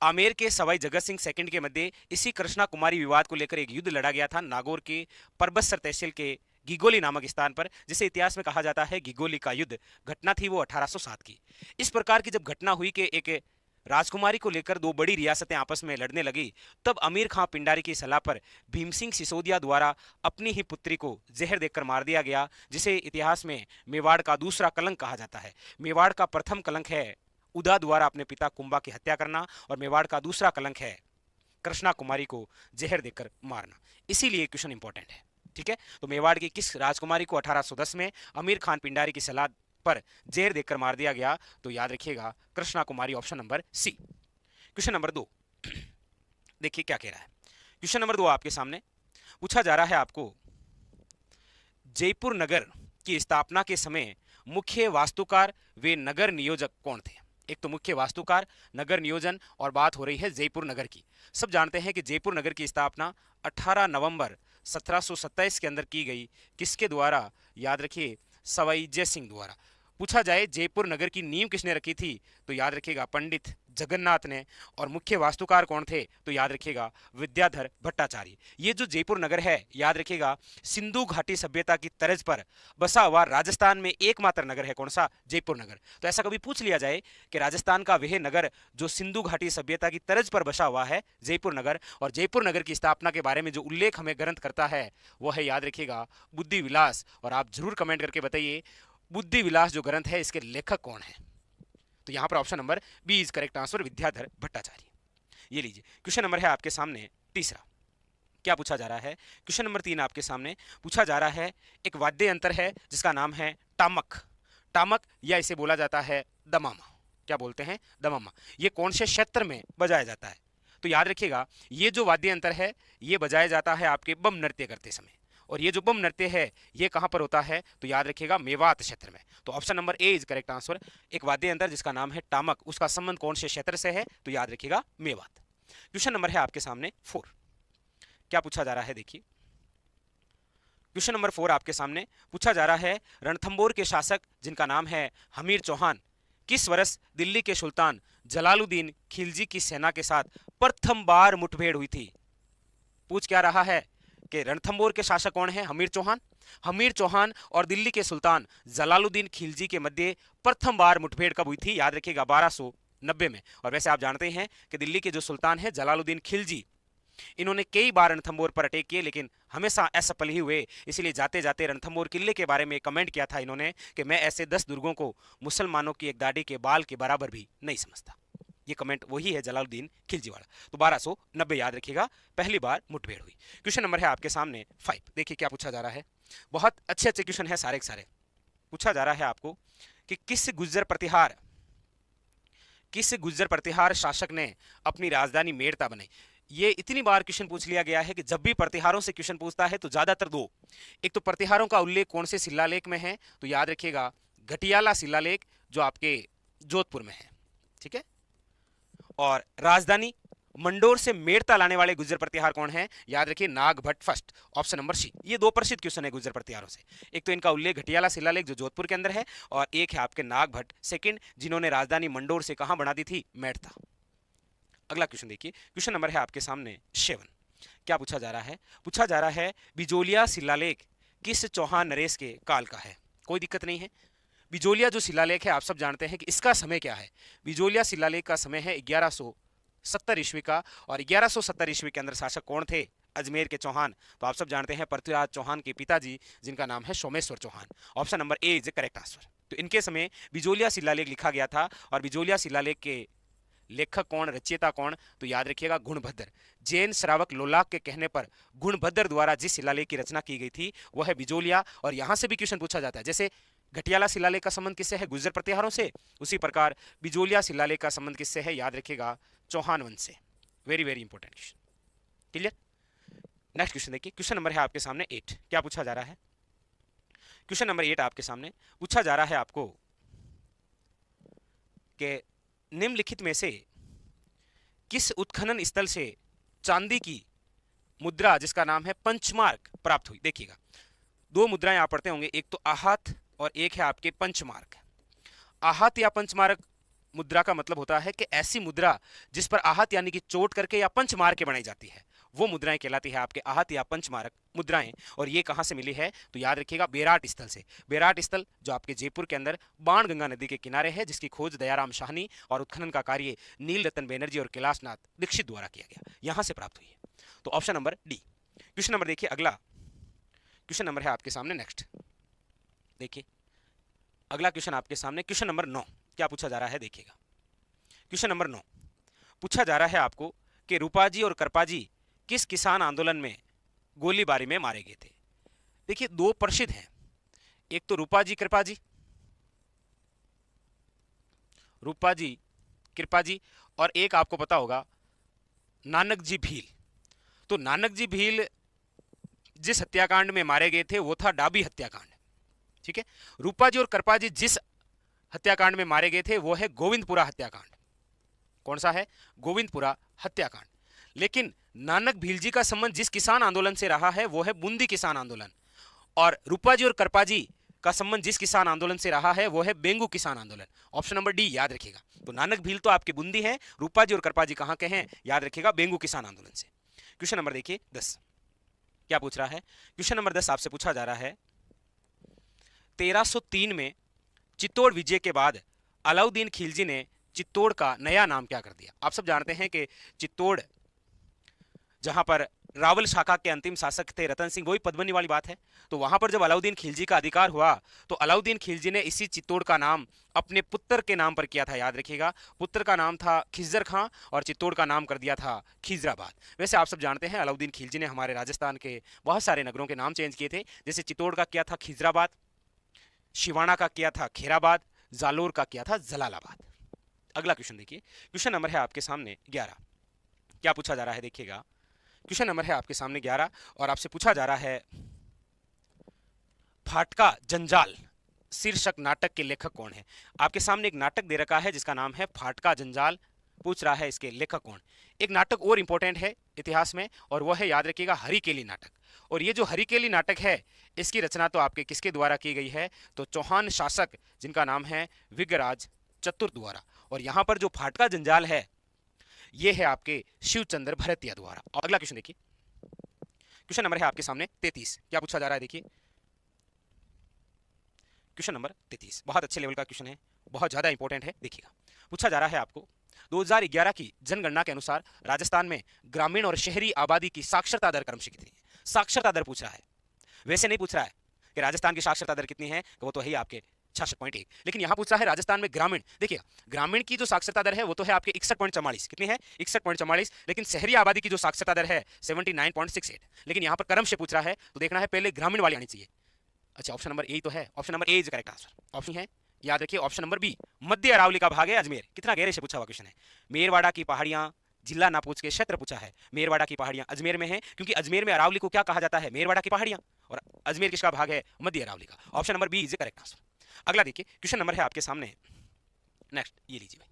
आमेर के सवाई जगत सिंह सेकंड के मध्य इसी कृष्णा कुमारी विवाद को लेकर एक युद्ध लड़ा गया था नागौर के परबतसर तहसील के गिगोली नामक स्थान पर, जिसे इतिहास में कहा जाता है गिगोली का युद्ध। घटना थी वो 1807 की। इस प्रकार की जब घटना हुई कि एक राजकुमारी को लेकर दो बड़ी रियासतें आपस में लड़ने लगी, तब अमीर खां पिंडारी की सलाह पर भीम सिंह सिसोदिया द्वारा अपनी ही पुत्री को जहर देकर मार दिया गया, जिसे इतिहास में मेवाड़ का दूसरा कलंक कहा जाता है। मेवाड़ का प्रथम कलंक है उदा द्वारा अपने पिता कुंभा की हत्या करना, और मेवाड़ का दूसरा कलंक है कृष्णा कुमारी को जहर देकर मारना। इसीलिए क्वेश्चन इंपॉर्टेंट है। ठीक है, तो मेवाड़ की किस राजकुमारी को 1810 में अमीर खान पिंडारी की सलाह पर जहर देकर मार दिया गया? तो याद रखिएगा Krishna Kumari, option number C. Question number 2 देखिए क्या कह रहा है। क्वेश्चन नंबर 2 आपके सामने पूछा जा रहा है आपको, जयपुर नगर की स्थापना के समय मुख्य वास्तुकार वे नगर नियोजक कौन थे? एक तो मुख्य वास्तुकार, नगर नियोजन, और बात हो रही है जयपुर नगर की। सब जानते हैं कि जयपुर नगर की स्थापना 18 नवंबर 1727 के अंदर की गई। किसके द्वारा? याद रखिए, सवाई जय सिंह द्वारा। पूछा जाए जयपुर नगर की नींव किसने रखी थी, तो याद रखिएगा पंडित जगन्नाथ ने। और मुख्य वास्तुकार कौन थे, तो याद रखिएगा विद्याधर भट्टाचार्य। ये जो जयपुर नगर है, याद रखिएगा सिंधु घाटी सभ्यता की तर्ज पर बसा हुआ राजस्थान में एकमात्र नगर है। कौन सा, जयपुर नगर। तो ऐसा कभी पूछ लिया जाए कि राजस्थान का वह नगर जो सिंधु घाटी सभ्यता की तर्ज पर बसा हुआ है, जयपुर नगर, और जयपुर नगर की स्थापना के बारे में जो उल्लेख हमें ग्रंथ करता है वो है, याद रखिएगा, बुद्धि विलास। और आप जरूर कमेंट करके बताइए बुद्धि विलास जो ग्रंथ है इसके लेखक कौन है। तो यहां पर option number B is correct answer, Vidyadhar Bhattacharya. ये लीजिए क्वेश्चन नंबर है आपके सामने तीसरा। क्या पूछा जा रहा है, क्वेश्चन नंबर 3 आपके सामने पूछा जा रहा है। एक वाद्य यंत्र है जिसका नाम है टामक। टामक या इसे बोला जाता है दमामा। क्या बोलते हैं, दमामा। ये कौन से क्षेत्र में बजाया जाता है, तो याद रखिएगा ये जो वाद्य यंत्र है ये बजाया जाता है आपके बम नृत्य करते समय। और ये जो बम नृत्य है ये कहां पर होता है, तो याद रखिएगा मेवात क्षेत्र में। तो option number A is correct answer. एक वाद्य यंत्र जिसका नाम है टामक, उसका संबंध कौन से क्षेत्र से है, तो याद रखिएगा मेवात। क्वेश्चन नंबर है आपके सामने 4। क्या पूछा जा रहा है, देखिए क्वेश्चन नंबर 4 आपके सामने पूछा जा रहा है। रणथंबोर के शासक जिनका नाम है हमीर चौहान, किस वर्ष दिल्ली के सुल्तान जलालुद्दीन खिलजी की सेना के साथ प्रथम बार मुठभेड़ हुई थी। पूछ क्या रहा है कि रणथंबोर के शासक कौन है, हमीर चौहान। हमीर चौहान और दिल्ली के सुल्तान जलालुद्दीन खिलजी के मध्य प्रथम बार मुठभेड़ कब हुई थी, याद रखिएगा 1290 में। और वैसे आप जानते हैं कि दिल्ली के जो सुल्तान है जलालुद्दीन खिलजी, इन्होंने कई बार रणथंबोर पर अटैक किए लेकिन हमेशा असफल ही हुए। इसलिए जाते जाते रणथंबोर किले के बारे में कमेंट किया था इन्होंने कि मैं ऐसे 10 दुर्गों को मुसलमानों की एक दाढ़ी के बाल के बराबर भी नहीं समझता। ये कमेंट वही है जलालुद्दीन खिलजी वाला। तो 1290 याद रखिएगा पहली बार मुठभेड़ हुई। क्वेश्चन नंबर है आपके सामने 5। देखिए क्या पूछा जा रहा है, बहुत अच्छे अच्छे क्वेश्चन है सारे के सारे। पूछा जा रहा है आपको कि किस गुर्जर प्रतिहार शासक ने अपनी राजधानी मेड़ता बनाई। ये इतनी बार क्वेश्चन पूछ लिया गया है कि जब भी प्रतिहारों से क्वेश्चन पूछता है तो ज्यादातर दो, एक तो प्रतिहारों का उल्लेख कौन से शिलालेख में है, तो याद रखिएगा घटियाला शिलालेख जो आपके जोधपुर में है, ठीक है। और राजधानी मंडोर से मेड़ता लाने वाले गुर्जर प्रतिहार कौन है, याद रखिए Nagabhata first, option number C. ये दो प्रसिद्ध क्वेश्चन है गुर्जर प्रतिहारों से। एक तो इनका उल्लेख घटियाला शिलालेख जो जोधपुर के अंदर है, और एक है आपके नागभट्ट सेकंड जिन्होंने राजधानी मंडोर से कहां बना दी थी, मेड़ता। अगला क्वेश्चन देखिए, क्वेश्चन नंबर है आपके सामने 7। क्या पूछा जा रहा है, पूछा जा रहा है बिजोलिया शिलालेख किस चौहान नरेश के काल का है। कोई दिक्कत नहीं है, बिजोलिया जो शिलालेख है आप सब जानते हैं कि इसका समय क्या है। बिजोलिया शिलालेख का समय है 1170 ईस्वी का, और 1170 ईस्वी के अंदर शासक कौन थे, अजमेर के चौहान। तो आप सब जानते हैं पृथ्वीराज चौहान के पिताजी जिनका नाम है Someshwar Chauhan. Option number A is correct answer. तो इनके समय बिजोलिया शिलालेख लिखा गया था। और बिजोलिया शिलालेख के लेखक कौन, रचयिता कौन, तो याद रखिएगा गुणभद्र। जैन श्रावक लोलाक के कहने पर गुणभद्र द्वारा जिस शिलालेख की रचना की गई थी वह है बिजोलिया। और यहां से भी क्वेश्चन पूछा जाता है, जैसे घटियाला शिलालेख का संबंध किससे है, गुर्जर प्रतिहारों से, उसी प्रकार बिजोलिया शिलालेख का संबंध किससे है, याद रखिएगा चौहान वंश से। Very very important question, clear. Next question देखिए, क्वेश्चन नंबर है आपके सामने 8। क्या पूछा जा रहा है, क्वेश्चन नंबर 8 आपके सामने पूछा जा रहा है आपको कि निम्नलिखित में से किस उत्खनन स्थल से चांदी की मुद्रा जिसका नाम है पंचमार्क प्राप्त हुई। देखिएगा दो मुद्राएं आप पढ़ते होंगे, एक तो आहत और एक है आपके पंचमार्क। आहत या पंचमार्क मुद्रा का मतलब होता है कि ऐसी मुद्रा जिस पर आहत यानी कि चोट करके या पंच मार के बनाई जाती है, वो मुद्राएं कहलाती है आपके आहत या पंचमारक मुद्राएं। और ये कहां से मिली है, तो याद रखिएगा बेराट स्थल से। बेराट स्थल जो आपके जयपुर के अंदर बाणगंगा नदी के किनारे है, जिसकी खोज दयाराम शाहनी और उत्खनन का कार्य नील रतन बनर्जी और कैलाशनाथ दीक्षित द्वारा किया गया, यहां से प्राप्त हुई है। तो option number D. Question number देखिए, अगला क्वेश्चन नंबर है आपके सामने नेक्स्ट। देखिए अगला क्वेश्चन आपके सामने, क्वेश्चन नंबर 9। क्या पूछा जा रहा है, देखिएगा क्वेश्चन नंबर 9 पूछा जा रहा है आपको कि रूपाजी और कृपाजी किस किसान आंदोलन में गोलीबारी में मारे गए थे। देखिए दो प्रसिद्ध हैं, एक तो रूपाजी कृपाजी, रूपाजी कृपाजी, और एक आपको पता होगा नानक जी भील। तो नानक जी भील जिस हत्याकांड में मारे गए थे वो था डाबी हत्याकांड, ठीक है। रूपाजी और कृपाजी जिस हत्याकांड में मारे गए थे वो है गोविंदपुरा हत्याकांड। कौन सा है, गोविंदपुरा हत्याकांड। लेकिन नानक भील जी का संबंध जिस किसान आंदोलन से रहा है वो है बूंदी किसान आंदोलन, और रूपाजी और कृपाजी का संबंध जिस किसान आंदोलन से रहा है वो है बेंगू किसान आंदोलन। ऑप्शन नंबर डी याद रखिएगा। तो नानक भील तो आपके बूंदी है, रूपा जी और कृपा जी कहां के हैं, याद रखिएगा बेंगू किसान आंदोलन से। क्वेश्चन नंबर देखिए 10 क्या पूछ रहा है। क्वेश्चन नंबर 10 आपसे पूछा जा रहा है 1303 में चित्तौड़ विजय के बाद अलाउद्दीन खिलजी ने चित्तौड़ का नया नाम क्या कर दिया। आप सब जानते हैं कि चित्तौड़ जहां पर रावल शाखा के अंतिम शासक थे रतन सिंह, वही पद्मनी वाली बात है। तो वहां पर जब अलाउद्दीन खिलजी का अधिकार हुआ तो अलाउद्दीन खिलजी ने इसी चित्तौड़ का नाम अपने पुत्र के नाम पर किया था, याद रखिएगा। पुत्र का नाम था खिज्जर खां और चित्तौड़ का नाम कर दिया था खिजराबाद। वैसे आप सब जानते हैं अलाउद्दीन खिलजी ने हमारे राजस्थान के बहुत सारे नगरों के नाम चेंज किए थे, जैसे चित्तौड़ का किया था खिजराबाद, शिवाना का किया था खेराबाद, जालोर का किया था जलालाबाद। अगला क्वेश्चन देखिए, क्वेश्चन नंबर है आपके सामने 11। क्या पूछा जा रहा है देखिएगा। क्वेश्चन नंबर है आपके सामने 11 और आपसे पूछा जा रहा है फाटका जंजाल शीर्षक नाटक के लेखक कौन है। आपके सामने एक नाटक दे रखा है जिसका नाम है फाटका जंजाल, पूछ रहा है इसके लेखक कौन। एक नाटक और इंपॉर्टेंट है इतिहास में और वह है, याद रखिएगा, हरिकेली नाटक। और ये जो हरिकेली नाटक है इसकी रचना तो आपके किसके द्वारा की गई है, तो चौहान शासक जिनका नाम है विग्रराज चतुर द्वारा। और यहां पर जो फाटका जंजाल है ये है आपके शिवचंद्र भरतिया द्वारा। और अगला क्वेश्चन देखिए, क्वेश्चन नंबर है आपके सामने 33। क्या पूछा जा रहा है देखिए, क्वेश्चन नंबर 33 बहुत अच्छे लेवल का क्वेश्चन है, बहुत ज्यादा इंपॉर्टेंट है। देखिएगा, पूछा जा रहा है आपको 2011 की जनगणना के अनुसार राजस्थान में ग्रामीण और शहरी आबादी की साक्षरता दर क्रमशः कितनी है। साक्षरता दर पूछ रहा है, वैसे नहीं पूछ रहा है कि राजस्थान की साक्षरता दर कितनी है, वो तो है ही आपके 66.1, लेकिन यहां पूछ रहा है राजस्थान में ग्रामीण। देखिए ग्रामीण की जो साक्षरता दर है वो तो है आपके 61.44, कितनी है 61.44, लेकिन शहरी आबादी की जो साक्षरता दर है 79.68। लेकिन यहां पर क्रम से पूछ रहा है तो देखना है पहले ग्रामीण वाली आनी चाहिए। अच्छा ऑप्शन नंबर ए तो है, option number A is correct answer. Option है, याद रखिए ऑप्शन नंबर बी, मध्य अरावली का भाग है अजमेर। कितना गहरे से पूछा हुआ क्वेश्चन है। मेरवाड़ा की पहाड़ियां जिला ना पूछ के क्षेत्र पूछा है। मेरवाड़ा की पहाड़ियां अजमेर में है क्योंकि अजमेर में अरावली को क्या कहा जाता है, मेरवाड़ा की पहाड़ियां, और अजमेर किसका भाग है, मध्य अरावली का। Option number B is correct answer. अगला देखिए, क्वेश्चन नंबर है आपके सामने नेक्स्ट, ये लीजिए भाई,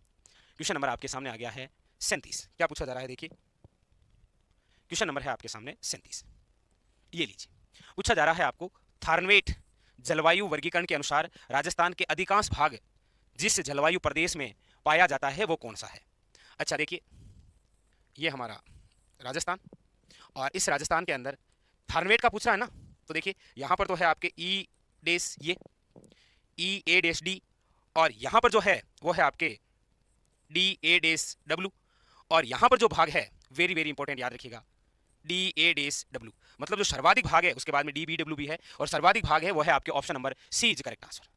क्वेश्चन नंबर आपके सामने आ गया है 37। क्या पूछा जा रहा है देखिए, क्वेश्चन नंबर है आपके सामने 37, ये लीजिए। पूछा जा रहा है आपको थारनवेट जलवायु वर्गीकरण के अनुसार राजस्थान के अधिकांश भाग जिस जलवायु प्रदेश में पाया जाता है वो कौन सा है। अच्छा देखिए, ये हमारा राजस्थान और इस राजस्थान के अंदर थारनवेट का पूछ रहा है ना, तो देखिए यहां पर तो है आपके ई डेस ये ई ए डेस डी, और यहां पर जो है वो है आपके डी ए डेस डब्ल्यू, और यहां पर जो भाग है वेरी वेरी इंपॉर्टेंट, याद रखिएगा, डी ए डेस डब्ल्यू, मतलब जो सर्वाधिक भाग है उसके बाद में डी बी डब्ल्यू भी है, और सर्वाधिक भाग है वो है आपके option number C is correct answer.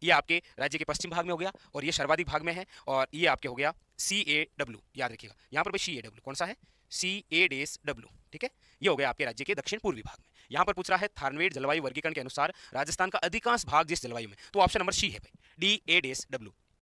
ये आपके राज्य के पश्चिम भाग में हो गया और ये सर्वाधिक भाग में है, और ये आपके हो गया सी ए डब्ल्यू, याद रखिएगा यहाँ पर भी सी ए डब्ल्यू कौन सा है, सी ए डेस डब्ल्यू, ठीक है। ये हो गया आपके राज्य के दक्षिण पूर्वी भाग में। यहाँ पर पूछ रहा है थारनवेट जलवायु वर्गीकरण के अनुसार राजस्थान का अधिकांश भाग जिस जलवायु में, तो ऑप्शन नंबर सी है भाई, डी ए डेस डब्ल्यू,